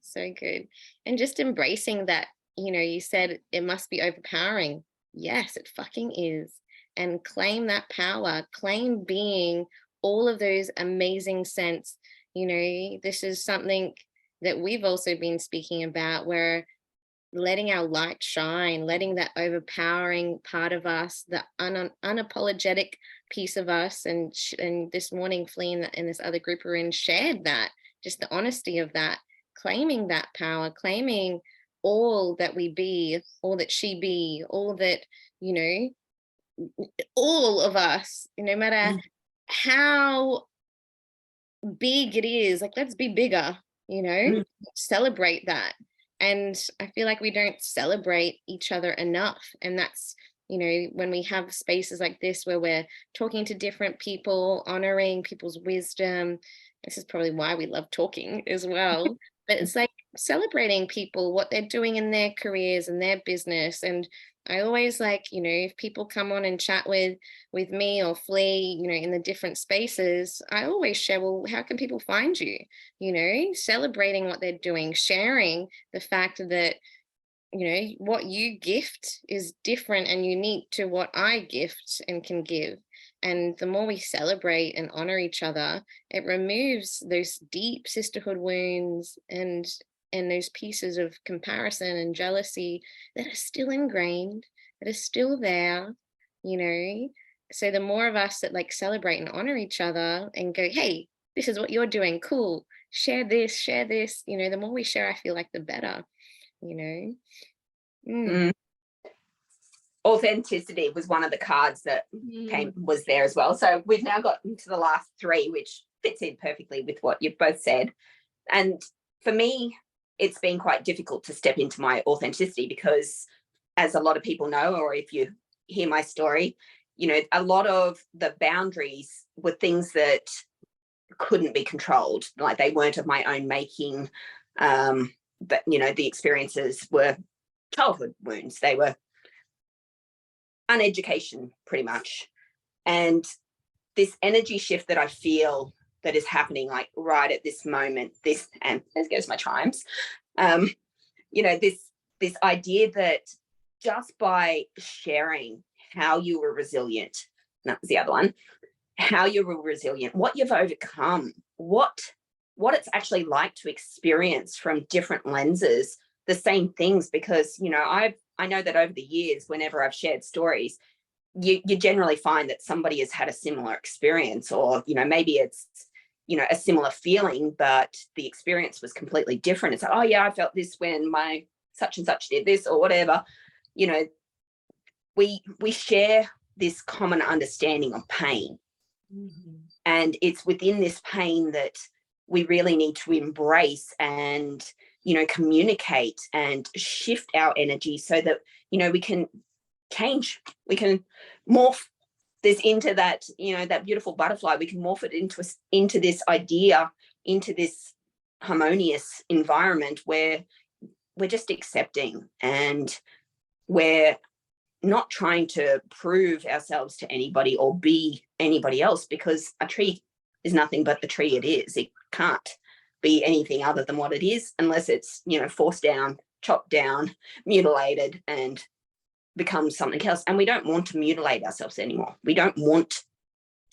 So good. And just embracing that, you said it must be overpowering. Yes, it fucking is. And claim that power, claim being all of those amazing scents. This is something that we've also been speaking about, where letting our light shine, letting that overpowering part of us, the unapologetic piece of us. And this morning, Flea and this other group we're in shared that, just the honesty of that, claiming that power, claiming all that we be, all that she be, all that, all of us, no matter how big it is, like, let's be bigger, celebrate that. And I feel like we don't celebrate each other enough. And that's, when we have spaces like this where we're talking to different people, honoring people's wisdom, this is probably why we love talking as well. But it's like celebrating people, what they're doing in their careers and their business. And I always like, if people come on and chat with me or Flea, in the different spaces, I always share, well, how can people find you? Celebrating what they're doing, sharing the fact that, what you gift is different and unique to what I gift and can give. And the more we celebrate and honor each other, it removes those deep sisterhood wounds and those pieces of comparison and jealousy that are still ingrained, that are still there, So the more of us that like celebrate and honor each other and go, hey, this is what you're doing, cool, share this, the more we share, I feel like the better, Authenticity was one of the cards that was there as well. So we've now got into the last three, which fits in perfectly with what you've both said. And for me, it's been quite difficult to step into my authenticity because, as a lot of people know, or if you hear my story, a lot of the boundaries were things that couldn't be controlled. Like, they weren't of my own making. But, the experiences were childhood wounds. They were uneducation, pretty much. And this energy shift that I feel that is happening, like right at this moment, and there goes my chimes, this idea that just by sharing how you were resilient, and that was the other one, how you were resilient, what you've overcome, what it's actually like to experience from different lenses the same things. Because I know that over the years, whenever I've shared stories, you generally find that somebody has had a similar experience, or maybe it's a similar feeling, but the experience was completely different. It's like, oh yeah, I felt this when my such and such did this, or whatever. We share this common understanding of pain. And it's within this pain that we really need to embrace and communicate and shift our energy so that we can change, we can morph this into that that beautiful butterfly. We can morph it into this idea, into this harmonious environment where we're just accepting, and we're not trying to prove ourselves to anybody or be anybody else, because a tree is nothing but the tree it is. It can't be anything other than what it is unless it's forced down, chopped down, mutilated, and becomes something else. And we don't want to mutilate ourselves anymore. We don't want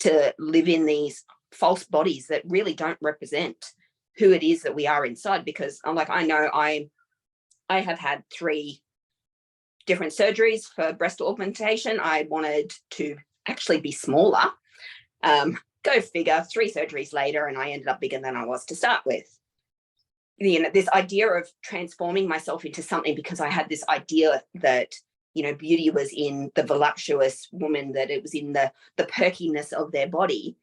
to live in these false bodies that really don't represent who it is that we are inside. Because I know I have had 3 different surgeries for breast augmentation. I wanted to actually be smaller. Go figure, 3 surgeries later, and I ended up bigger than I was to start with. This idea of transforming myself into something because I had this idea that, beauty was in the voluptuous woman, that it was in the perkiness of their body,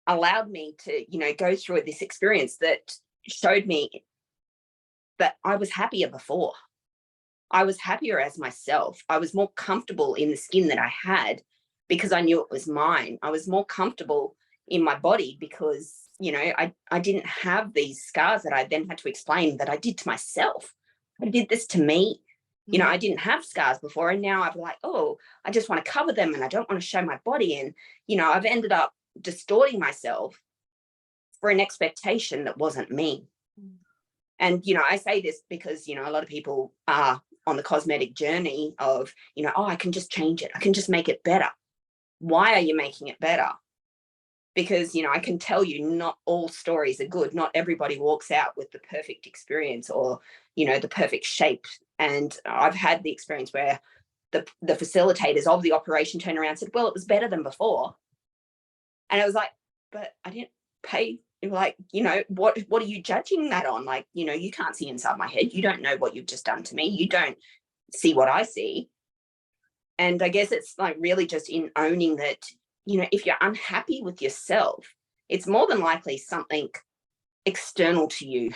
allowed me to, go through this experience that showed me But I was happier before. I was happier as myself. I was more comfortable in the skin that I had because I knew it was mine. I was more comfortable in my body because, you know, I didn't have these scars that I then had to explain that I did to myself. I did this to me. You know, I didn't have scars before, and now I'm like, oh, I just want to cover them and I don't want to show my body. And, you know, I've ended up distorting myself for an expectation that wasn't me. And, you know, I say this because, you know, a lot of people are on the cosmetic journey of, you know, oh, I can just change it. I can just make it better. Why are you making it better? Because, you know, I can tell you not all stories are good. Not everybody walks out with the perfect experience or, you know, the perfect shape. And I've had the experience where the facilitators of the operation turned around and said, well, it was better than before. And I was like, but I didn't pay. Like, you know, what are you judging that on? Like, you know, you can't see inside my head. You don't know what you've just done to me. You don't see what I see. And I guess it's like really just in owning that, you know, if you're unhappy with yourself, it's more than likely something external to you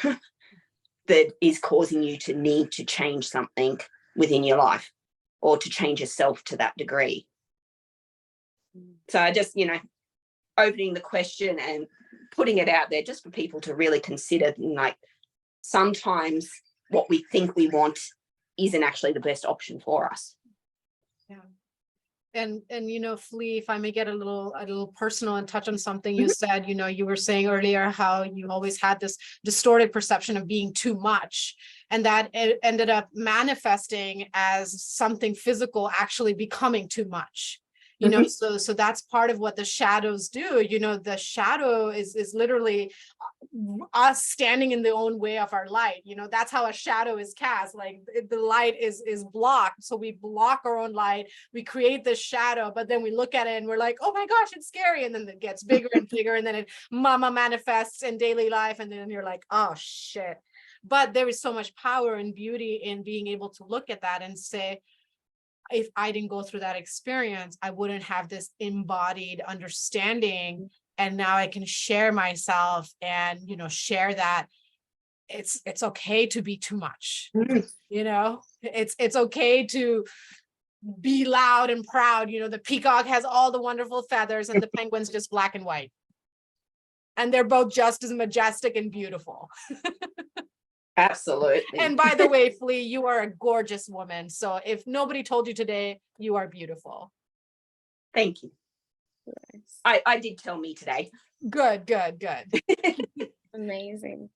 that is causing you to need to change something within your life or to change yourself to that degree. So I just, you know, opening the question and putting it out there just for people to really consider, like, sometimes what we think we want isn't actually the best option for us. Yeah. And you know, Flea, if I may get a little personal and touch on something you said, you know, you were saying earlier how you always had this distorted perception of being too much, and that it ended up manifesting as something physical actually becoming too much. You know, so that's part of what the shadows do. You know, the shadow is literally us standing in the own way of our light. You know, that's how a shadow is cast. Like the light is blocked. So we block our own light. We create this shadow, but then we look at it and we're like, oh my gosh, it's scary. And then it gets bigger and bigger. And then it manifests in daily life. And then you're like, oh shit. But there is so much power and beauty in being able to look at that and say, if I didn't go through that experience, I wouldn't have this embodied understanding. And now I can share myself and, you know, share that it's okay to be too much. You know, it's okay to be loud and proud. You know, the peacock has all the wonderful feathers and the penguin's just black and white. And they're both just as majestic and beautiful. Absolutely. And by the way, Flea, you are a gorgeous woman. So if nobody told you today, you are beautiful. Thank you. I did tell me today. Good. Amazing.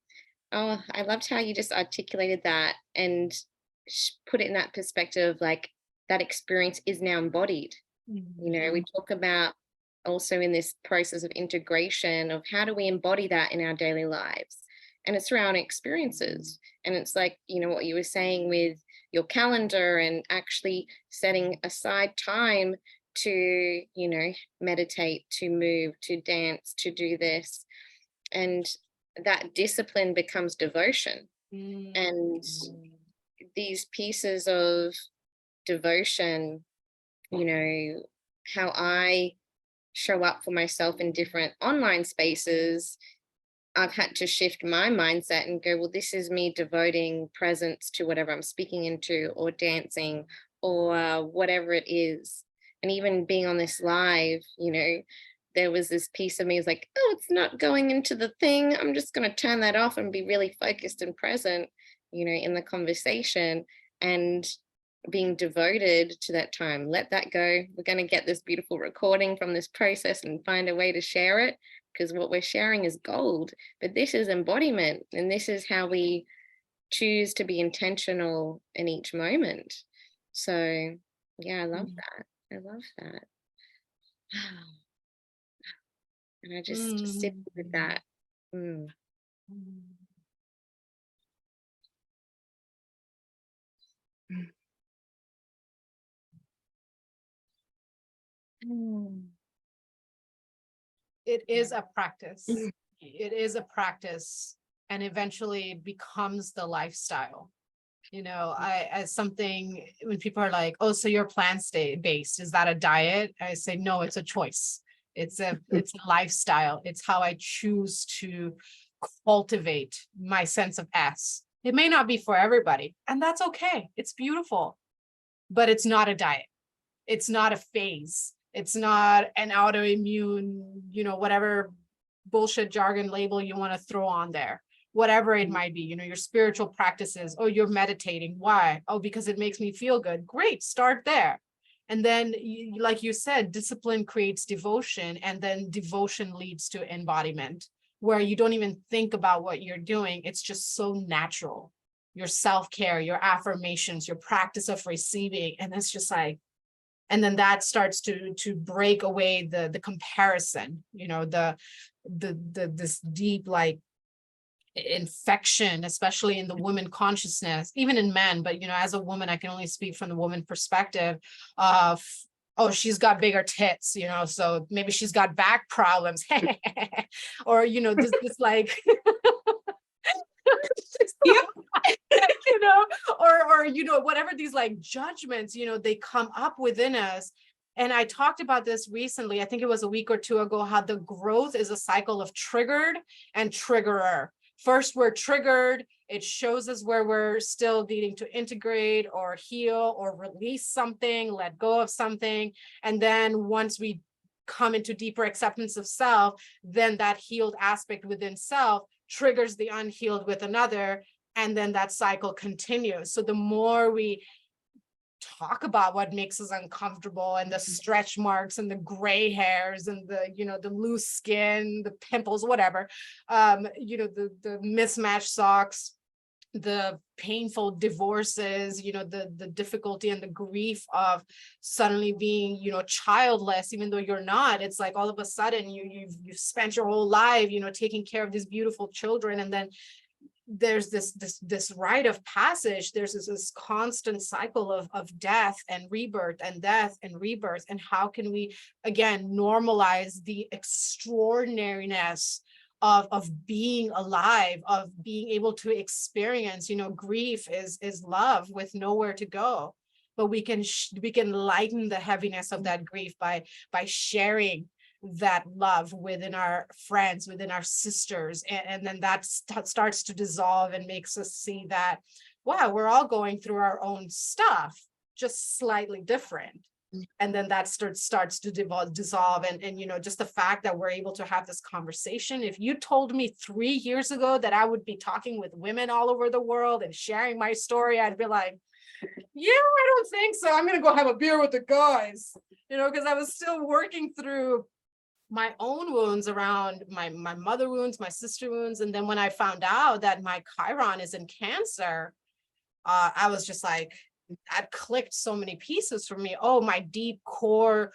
Oh, I loved how you just articulated that and put it in that perspective, like that experience is now embodied. You know, we talk about also in this process of integration of how do we embody that in our daily lives? And it's through our experiences. And it's like, you know, what you were saying with your calendar and actually setting aside time to, you know, meditate, to move, to dance, to do this. And that discipline becomes devotion. And these pieces of devotion, you know, how I show up for myself in different online spaces, I've had to shift my mindset and go, well, this is me devoting presence to whatever I'm speaking into or dancing or whatever it is. And even being on this live, you know, there was this piece of me was like, oh, it's not going into the thing. I'm just going to turn that off and be really focused and present, you know, in the conversation and being devoted to that time. Let that go. We're going to get this beautiful recording from this process and find a way to share it, because what we're sharing is gold. But this is embodiment, and this is how we choose to be intentional in each moment. So yeah, I love that. I love that. And I just sit with that. It is a practice. It is a practice, and eventually it becomes the lifestyle. You know, as something, when people are like, oh, so you're plant-based, is that a diet? I say, no, it's a choice. It's a lifestyle. It's how I choose to cultivate my sense of S. It may not be for everybody, and that's okay. It's beautiful, but it's not a diet. It's not a phase. It's not an autoimmune, whatever bullshit jargon label you want to throw on there, whatever it might be, your spiritual practices. Oh, you're meditating. Why? Oh, because it makes me feel good. Great. Start there. And then, like you said, discipline creates devotion, and then devotion leads to embodiment, where you don't even think about what you're doing. It's just so natural. Your self-care, your affirmations, your practice of receiving. And it's just like, and then that starts to break away the comparison, this deep like infection, especially in the woman consciousness, even in men. But as a woman, I can only speak from the woman perspective of, oh, she's got bigger tits, so maybe she's got back problems, or this like or whatever these like judgments they come up within us. And I talked about this recently, I think it was a week or two ago, how the growth is a cycle of triggered and triggerer. First, we're triggered. It shows us where we're still needing to integrate or heal or release something, let go of something. And then once we come into deeper acceptance of self, then that healed aspect within self triggers the unhealed with another. And then that cycle continues. So the more we talk about what makes us uncomfortable, and the stretch marks and the gray hairs and the loose skin, the pimples, whatever, the mismatched socks, the painful divorces, the difficulty and the grief of suddenly being, childless, even though you're not. It's like all of a sudden you've spent your whole life, taking care of these beautiful children, and then there's this rite of passage. There's this constant cycle of death and rebirth and death and rebirth. And how can we again normalize the extraordinariness of being alive, of being able to experience, grief is love with nowhere to go, but we can lighten the heaviness of that grief by sharing that love within our friends, within our sisters, and then that starts to dissolve and makes us see that, wow, we're all going through our own stuff, just slightly different. And then that starts to dissolve, and just the fact that we're able to have this conversation. If you told me 3 years ago that I would be talking with women all over the world and sharing my story, I'd be like, yeah, I don't think so. I'm gonna go have a beer with the guys, because I was still working through my own wounds around my mother wounds, my sister wounds. And then when I found out that my Chiron is in Cancer, I was just like, that clicked so many pieces for me. Oh, my deep core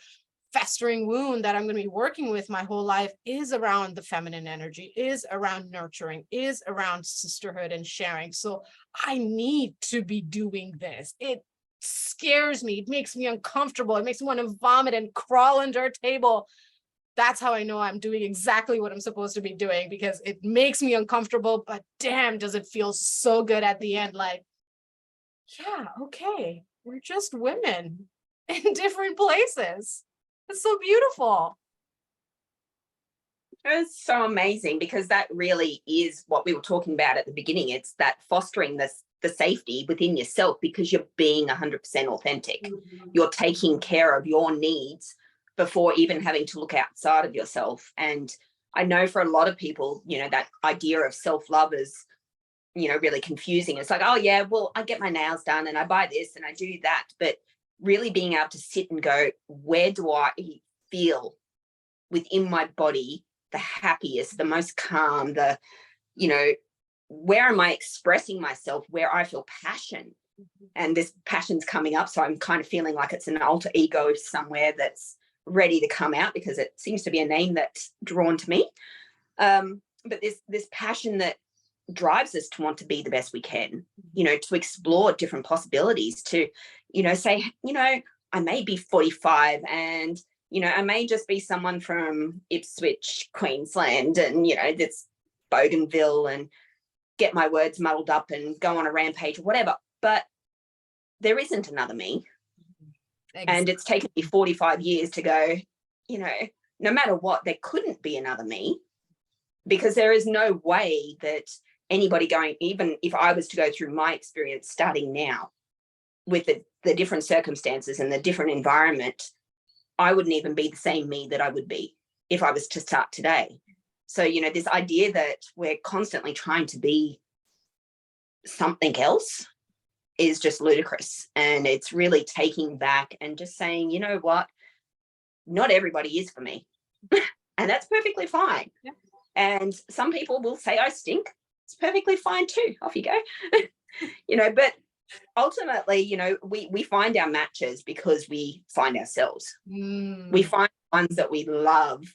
festering wound that I'm going to be working with my whole life is around the feminine energy, is around nurturing, is around sisterhood and sharing. So I need to be doing this. It scares me. It makes me uncomfortable. It makes me want to vomit and crawl under a table. That's how I know I'm doing exactly what I'm supposed to be doing, because it makes me uncomfortable, but damn, does it feel so good at the end. Like, yeah, okay, we're just women in different places. It's so beautiful. It's so amazing, because that really is what we were talking about at the beginning. It's that fostering the safety within yourself, because you're being 100% authentic. Mm-hmm. You're taking care of your needs before even having to look outside of yourself. And I know for a lot of people, that idea of self-love is, really confusing. It's like, oh yeah, well, I get my nails done and I buy this and I do that. But really being able to sit and go, where do I feel within my body the happiest, the most calm, where am I expressing myself, where I feel passion? Mm-hmm. And this passion's coming up. So I'm kind of feeling like it's an alter ego somewhere that's ready to come out, because it seems to be a name that's drawn to me. But this passion that drives us to want to be the best we can, to explore different possibilities, to, say, I may be 45 and, I may just be someone from Ipswich, Queensland, and, this Bougainville, and get my words muddled up and go on a rampage or whatever. But there isn't another me. Exactly. And it's taken me 45 years to go, no matter what, there couldn't be another me, because there is no way that anybody going, even if I was to go through my experience starting now with the different circumstances and the different environment, I wouldn't even be the same me that I would be if I was to start today. So, you know, this idea that we're constantly trying to be something else is just ludicrous. And it's really taking back and just saying, you know what, not everybody is for me. And that's perfectly fine. Yeah. And some people will say I stink. It's perfectly fine too. Off you go. You know, but ultimately, you know, we find our matches because we find ourselves. We find ones that we love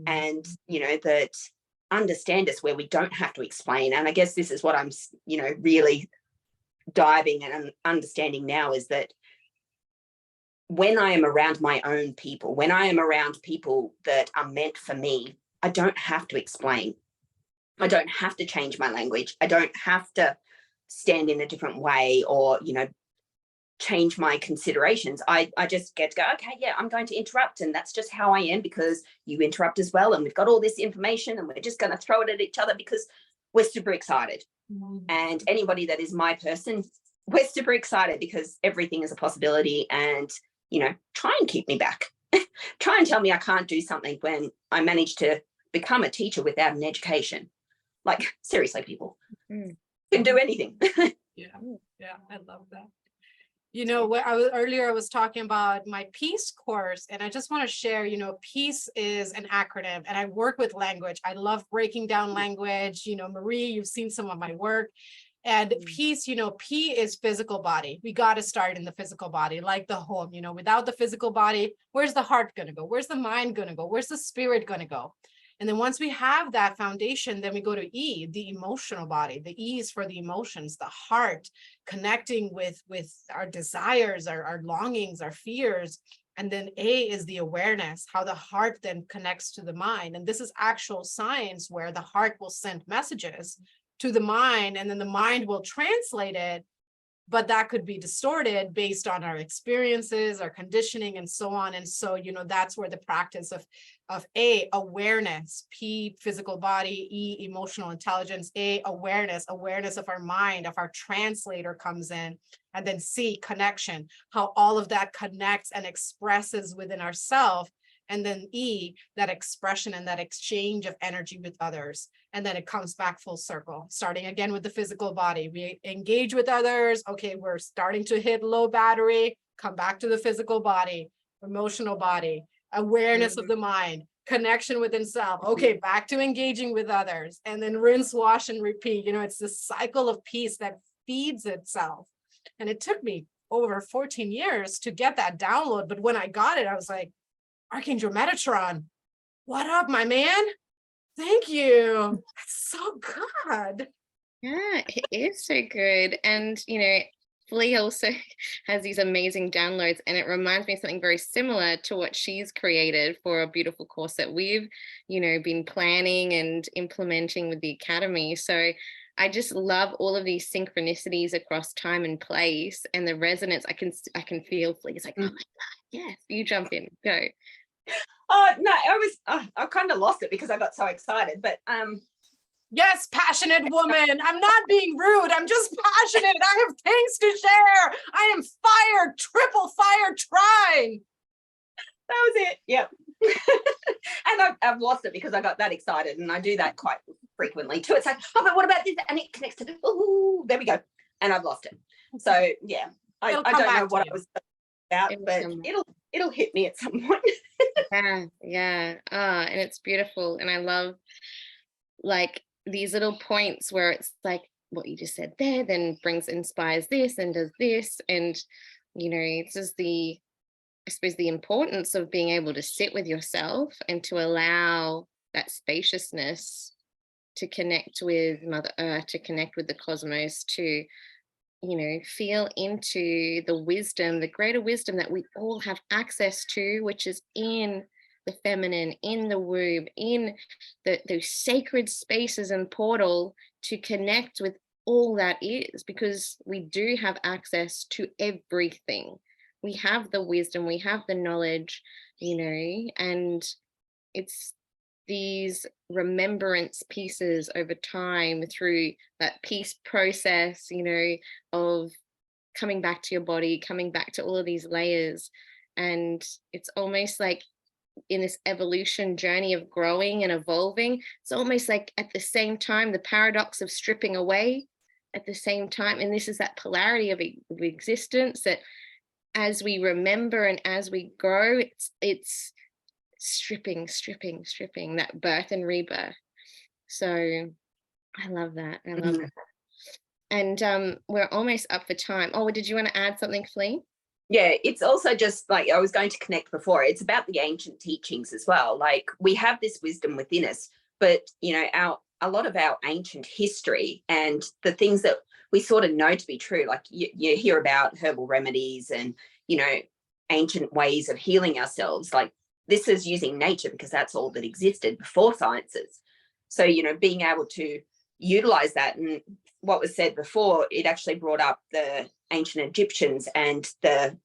and, you know, that understand us, where we don't have to explain. And I guess this is what I'm, you know, really diving and understanding now, is that when I am around my own people, when I am around people that are meant for me, I don't have to explain. I don't have to change my language. I don't have to stand in a different way or, you know, change my considerations. I just get to go, okay, yeah, I'm going to interrupt. And that's just how I am, because you interrupt as well. And we've got all this information and we're just going to throw it at each other because we're super excited. And anybody that is my person, we're super excited because everything is a possibility. And, you know, try and keep me back. Try and tell me I can't do something when I managed to become a teacher without an education. Like, seriously, people can do anything. Yeah, I love that. You know, what I was talking about my peace course, and I just want to share, you know, peace is an acronym, and I work with language. I love breaking down language. You know, Marie, you've seen some of my work. And peace, you know, P is physical body. We got to start in the physical body, like the home. You know, without the physical body, where's the heart going to go? Where's the mind going to go? Where's the spirit going to go? And then once we have that foundation, then we go to E, the emotional body. The E is for the emotions, the heart, connecting with our desires, our longings, our fears. And then A is the awareness, how the heart then connects to the mind. And this is actual science, where the heart will send messages to the mind, and then the mind will translate it. But that could be distorted based on our experiences, our conditioning, and so on. And so, you know, that's where the practice of A, awareness, P, physical body, E, emotional intelligence, A, awareness of our mind, of our translator comes in. And then C, connection, how all of that connects and expresses within ourselves. And then E, that expression and that exchange of energy with others. And then it comes back full circle, starting again with the physical body. We engage with others. Okay, we're starting to hit low battery, come back to the physical body, emotional body, awareness of the mind, connection within self. Okay, back to engaging with others, and then rinse, wash, and repeat. You know, it's this cycle of peace that feeds itself. And it took me over 14 years to get that download. But when I got it, I was like, Archangel Metatron, what up, my man? Thank you. That's so good. Yeah, it is so good. And, you know, Flea also has these amazing downloads, and it reminds me of something very similar to what she's created for a beautiful course that we've, you know, been planning and implementing with the Academy. So I just love all of these synchronicities across time and place, and the resonance. I can feel Flea's like, oh my God, yes, you jump in, go. Oh no, I kind of lost it because I got so excited. But yes, passionate woman. I'm not being rude. I'm just passionate. I have things to share. I am fired, triple fire trying. That was it. Yep. And I've lost it because I got that excited, and I do that quite frequently too. It's like, oh, but what about this? And it connects to this. Oh, there we go. And I've lost it. So yeah, I don't know what I was about, but it'll hit me at some point. Yeah. And it's beautiful. And I love like these little points where it's like what you just said there, then inspires this and does this. And, you know, it's just I suppose the importance of being able to sit with yourself and to allow that spaciousness to connect with Mother Earth, to connect with the cosmos, to, you know, feel into the wisdom, the greater wisdom that we all have access to, which is in the feminine, in the womb, in those sacred spaces and portal, to connect with all that is, because we do have access to everything. We have the wisdom, we have the knowledge, you know, and it's these remembrance pieces over time through that peace process, you know, of coming back to your body, coming back to all of these layers. And it's almost like in this evolution journey of growing and evolving, it's almost like at the same time, the paradox of stripping away at the same time. And this is that polarity of existence, that as we remember and as we grow, it's stripping, that birth and rebirth. So I love that. I love that. And we're almost up for time. Oh, did you want to add something, Flea? Yeah, it's also just like I was going to connect before. It's about the ancient teachings as well. Like we have this wisdom within us, but you know, a lot of our ancient history and the things that we sort of know to be true, like you hear about herbal remedies and, you know, ancient ways of healing ourselves. Like this is using nature because that's all that existed before sciences. So, you know, being able to utilize that, and what was said before, it actually brought up the ancient Egyptians and the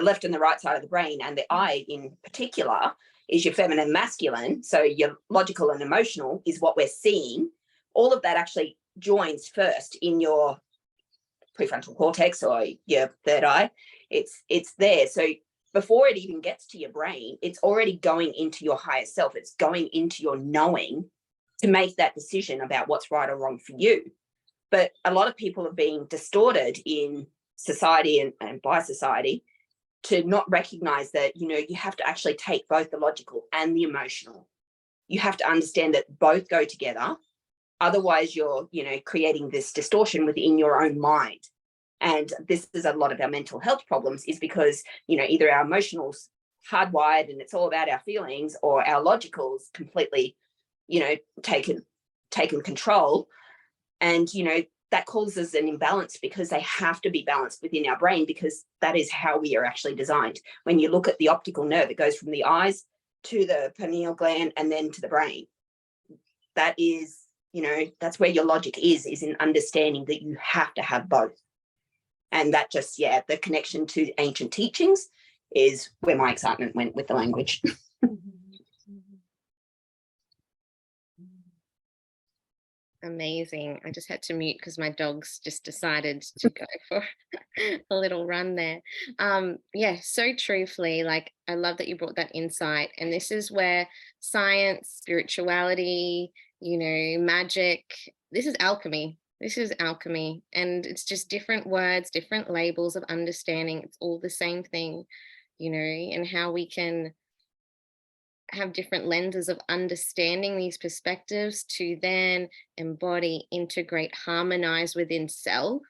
left and the right side of the brain, and the eye in particular is your feminine and masculine. So your logical and emotional is what we're seeing. All of that actually joins first in your prefrontal cortex or your third eye. It's there. So before it even gets to your brain, it's already going into your higher self. It's going into your knowing to make that decision about what's right or wrong for you. But a lot of people are being distorted in society and by society to not recognize that, you know, you have to actually take both the logical and the emotional. You have to understand that both go together. Otherwise, you're, you know, creating this distortion within your own mind. And this is a lot of our mental health problems, is because, you know, either our emotionals hardwired and it's all about our feelings, or our logicals completely, you know, taken control. And, you know, that causes an imbalance because they have to be balanced within our brain, because that is how we are actually designed. When you look at the optical nerve, it goes from the eyes to the pineal gland and then to the brain. That is, you know, that's where your logic is in understanding that you have to have both. And that just, yeah, the connection to ancient teachings is where my excitement went with the language. Amazing. I just had to mute because my dogs just decided to go for a little run there. Yeah, so truthfully, like I love that you brought that insight. And this is where science, spirituality, you know, magic, this is alchemy. This is alchemy. And it's just different words, different labels of understanding. It's all the same thing, you know, and how we can have different lenses of understanding these perspectives to then embody, integrate, harmonize within self.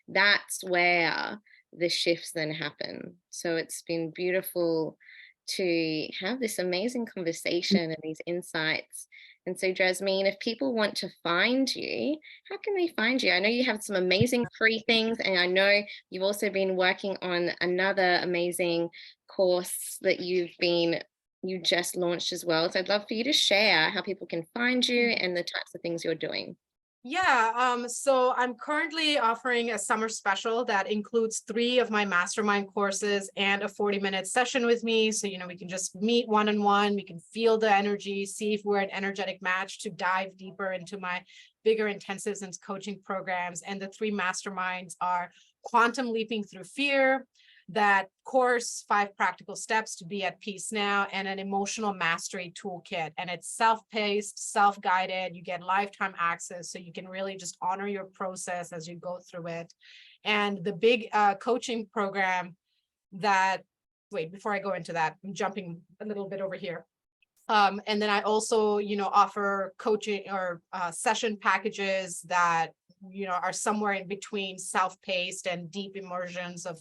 That's where the shifts then happen. So it's been beautiful to have this amazing conversation and these insights. And so, Drasmin, if people want to find you, how can they find you? I know you have some amazing free things, and I know you've also been working on another amazing course that you just launched as well. So I'd love for you to share how people can find you and the types of things you're doing. Yeah, so I'm currently offering a summer special that includes 3 of my mastermind courses and a 40-minute session with me. So, you know, we can just meet one-on-one, we can feel the energy, see if we're an energetic match to dive deeper into my bigger intensives and coaching programs. And the 3 masterminds are Quantum Leaping Through Fear, that course, 5 practical steps to be at peace now, and an emotional mastery toolkit. And it's self-paced, self-guided. You get lifetime access, so you can really just honor your process as you go through it. And the big coaching program that, wait, before I go into that, I'm jumping a little bit over here. And then I also, you know, offer coaching or session packages that, you know, are somewhere in between self-paced and deep immersions of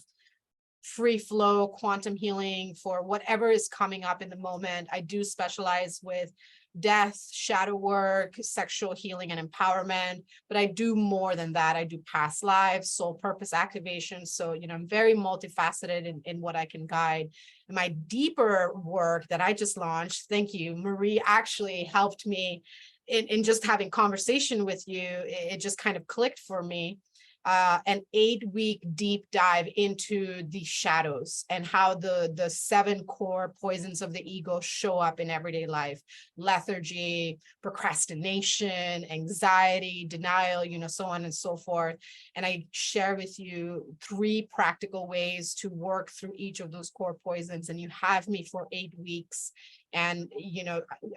free flow quantum healing for whatever is coming up in the moment. I do specialize with death, shadow work, sexual healing, and empowerment, but I do more than that. I do past lives, soul purpose activation. So, you know, I'm very multifaceted in what I can guide. And my deeper work that I just launched, thank you, Marie, actually helped me in just having conversation with you. It just kind of clicked for me. an 8-week deep dive into the shadows and how the 7 core poisons of the ego show up in everyday life: lethargy, procrastination, anxiety, denial, so on and so forth. And I share with you 3 practical ways to work through each of those core poisons. And you have me for 8 weeks. And,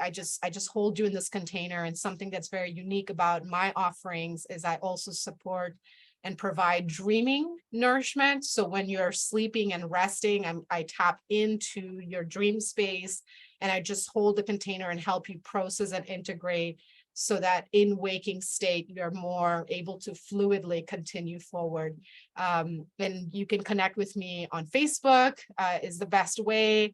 I just hold you in this container. And something that's very unique about my offerings is I also support and provide dreaming nourishment. So when you're sleeping and resting, I tap into your dream space, and I just hold the container and help you process and integrate, so that in waking state, you're more able to fluidly continue forward. And you can connect with me on Facebook, is the best way.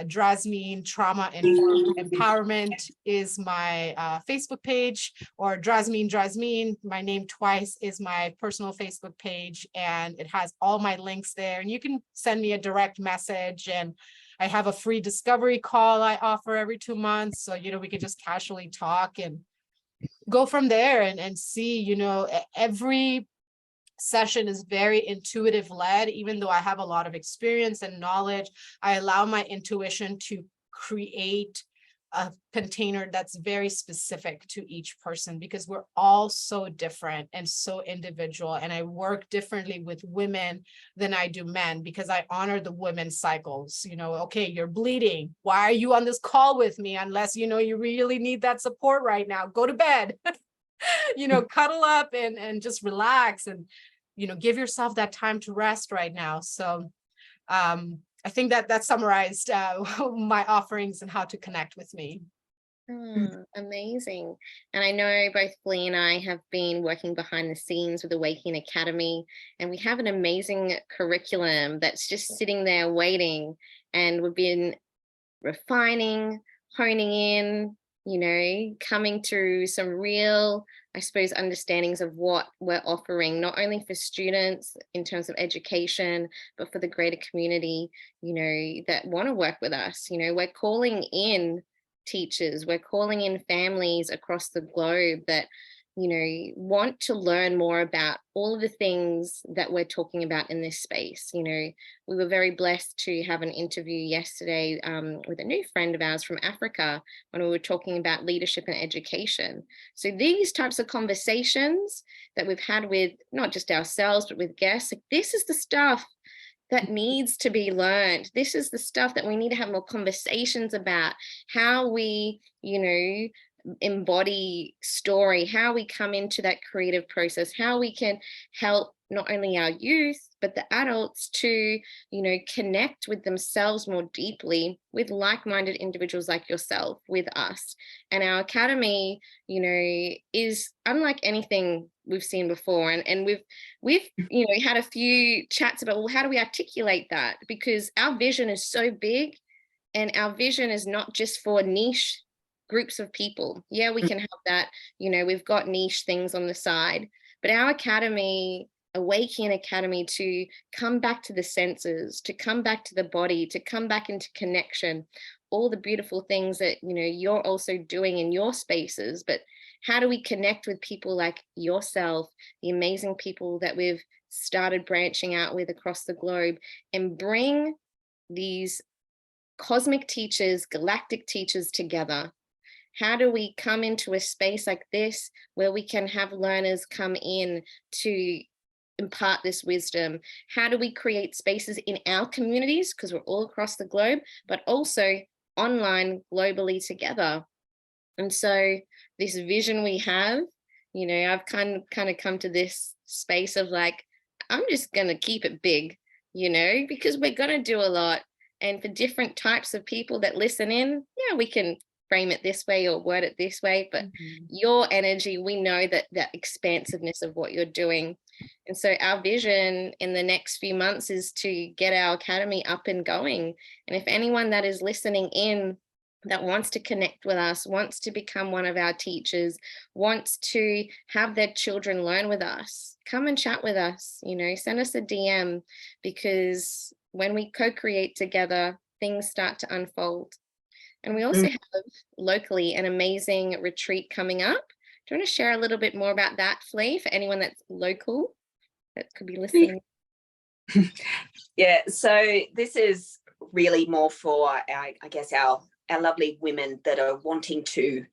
Drasmin Trauma Informed Empowerment is my Facebook page, or Drasmin, my name twice, is my personal Facebook page, and it has all my links there. And you can send me a direct message, and I have a free discovery call I offer every 2 months. So, we can just casually talk and go from there and see, every session is very intuitive led. Even though I have a lot of experience and knowledge, I allow my intuition to create a container that's very specific to each person, because we're all so different and so individual. And I work differently with women than I do men, because I honor the women's cycles. Okay, you're bleeding. Why are you on this call with me? Unless, you really need that support right now. Go to bed, cuddle up and just relax, and, give yourself that time to rest right now. So, I think that summarized my offerings and how to connect with me. Amazing. And I know both Flea and I have been working behind the scenes with Awaecnian Academy, and we have an amazing curriculum that's just sitting there waiting, and we've been refining, honing in, coming to some real, I suppose, understandings of what we're offering, not only for students in terms of education, but for the greater community, that want to work with us. We're calling in teachers, we're calling in families across the globe that, want to learn more about all of the things that we're talking about in this space. We were very blessed to have an interview yesterday with a new friend of ours from Africa, when we were talking about leadership and education. So these types of conversations that we've had with not just ourselves, but with guests, this is the stuff that needs to be learned. This is the stuff that we need to have more conversations about, how we, embody story, how we come into that creative process, how we can help not only our youth, but the adults to, connect with themselves more deeply with like-minded individuals like yourself, with us. And our academy, is unlike anything we've seen before. And we've had a few chats about, well, how do we articulate that? Because our vision is so big, and our vision is not just for niche groups of people. Yeah, we can have that, we've got niche things on the side, but our academy, Awaecnian Academy, to come back to the senses, to come back to the body, to come back into connection, all the beautiful things that, you're also doing in your spaces. But how do we connect with people like yourself, the amazing people that we've started branching out with across the globe, and bring these cosmic teachers, galactic teachers together? How do we come into a space like this where we can have learners come in to impart this wisdom? How do we create spaces in our communities, because we're all across the globe, but also online globally together? And so this vision we have, I've kind of come to this space of like, I'm just going to keep it big, because we're going to do a lot. And for different types of people that listen in, yeah, we can frame it this way or word it this way, but your energy, we know that expansiveness of what you're doing. And so our vision in the next few months is to get our academy up and going. And if anyone that is listening in that wants to connect with us, wants to become one of our teachers, wants to have their children learn with us, come and chat with us, send us a DM, because when we co-create together, things start to unfold. And we also have locally an amazing retreat coming up. Do you want to share a little bit more about that, Flea, for anyone that's local? that could be listening? Yeah, so this is really more for I guess our lovely women that are wanting to,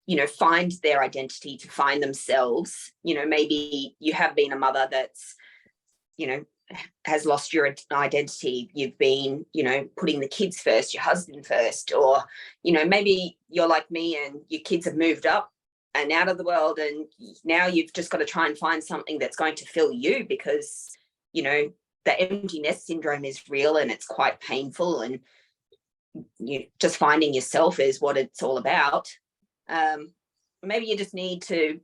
you know, find their identity, to find themselves. You know, maybe you have been a mother that's, you know, has lost your identity. You've been, you know, putting the kids first, your husband first, or, you know, maybe you're like me and your kids have moved up and out of the world, and now you've just got to try and find something that's going to fill you, because, you know, the empty nest syndrome is real and it's quite painful, and you just finding yourself is what it's all about. Maybe you just need to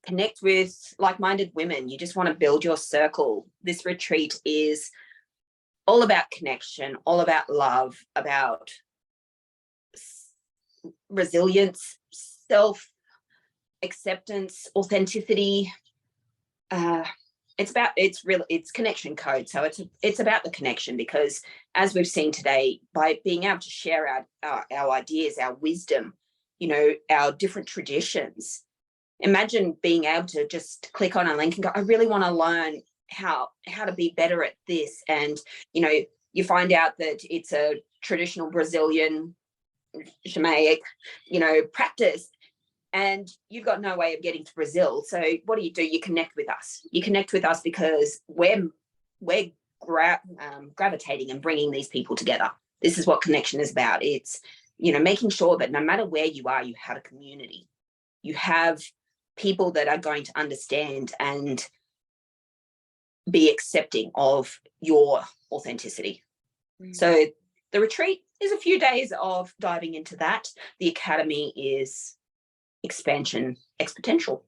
connect with like-minded women. You just want to build your circle. This retreat is all about connection, all about love, about resilience, self-acceptance, authenticity. It's connection code. So it's about the connection, because as we've seen today, by being able to share our ideas, our wisdom, you know, our different traditions, imagine being able to just click on a link and go, I really want to learn how to be better at this. And, you know, you find out that it's a traditional Brazilian shamanic, you know, practice, and you've got no way of getting to Brazil. So what do? You connect with us. You connect with us because we're gravitating and bringing these people together. This is what connection is about. It's, you know, making sure that no matter where you are, you have a community. You have people that are going to understand and be accepting of your authenticity. So the retreat is a few days of diving into that. The academy is expansion exponential.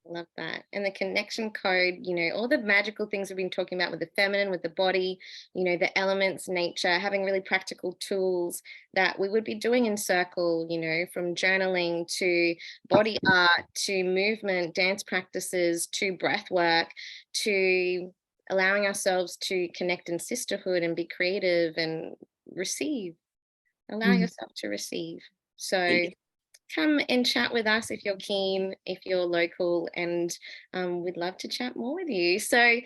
Love that. And the connection code, you know, all the magical things we've been talking about with the feminine, with the body, you know, the elements, nature, having really practical tools that we would be doing in circle, you know, from journaling to body art to movement, dance practices to breath work, to allowing ourselves to connect in sisterhood and be creative and receive. Allow yourself to receive. So come and chat with us if you're keen, if you're local, and we'd love to chat more with you. So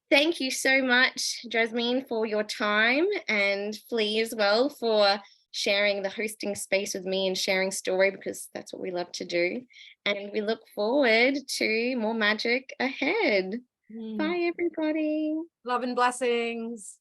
thank you so much, Drasmin, for your time, and Flea as well for sharing the hosting space with me and sharing story, because that's what we love to do. And we look forward to more magic ahead. Bye, everybody. Love and blessings.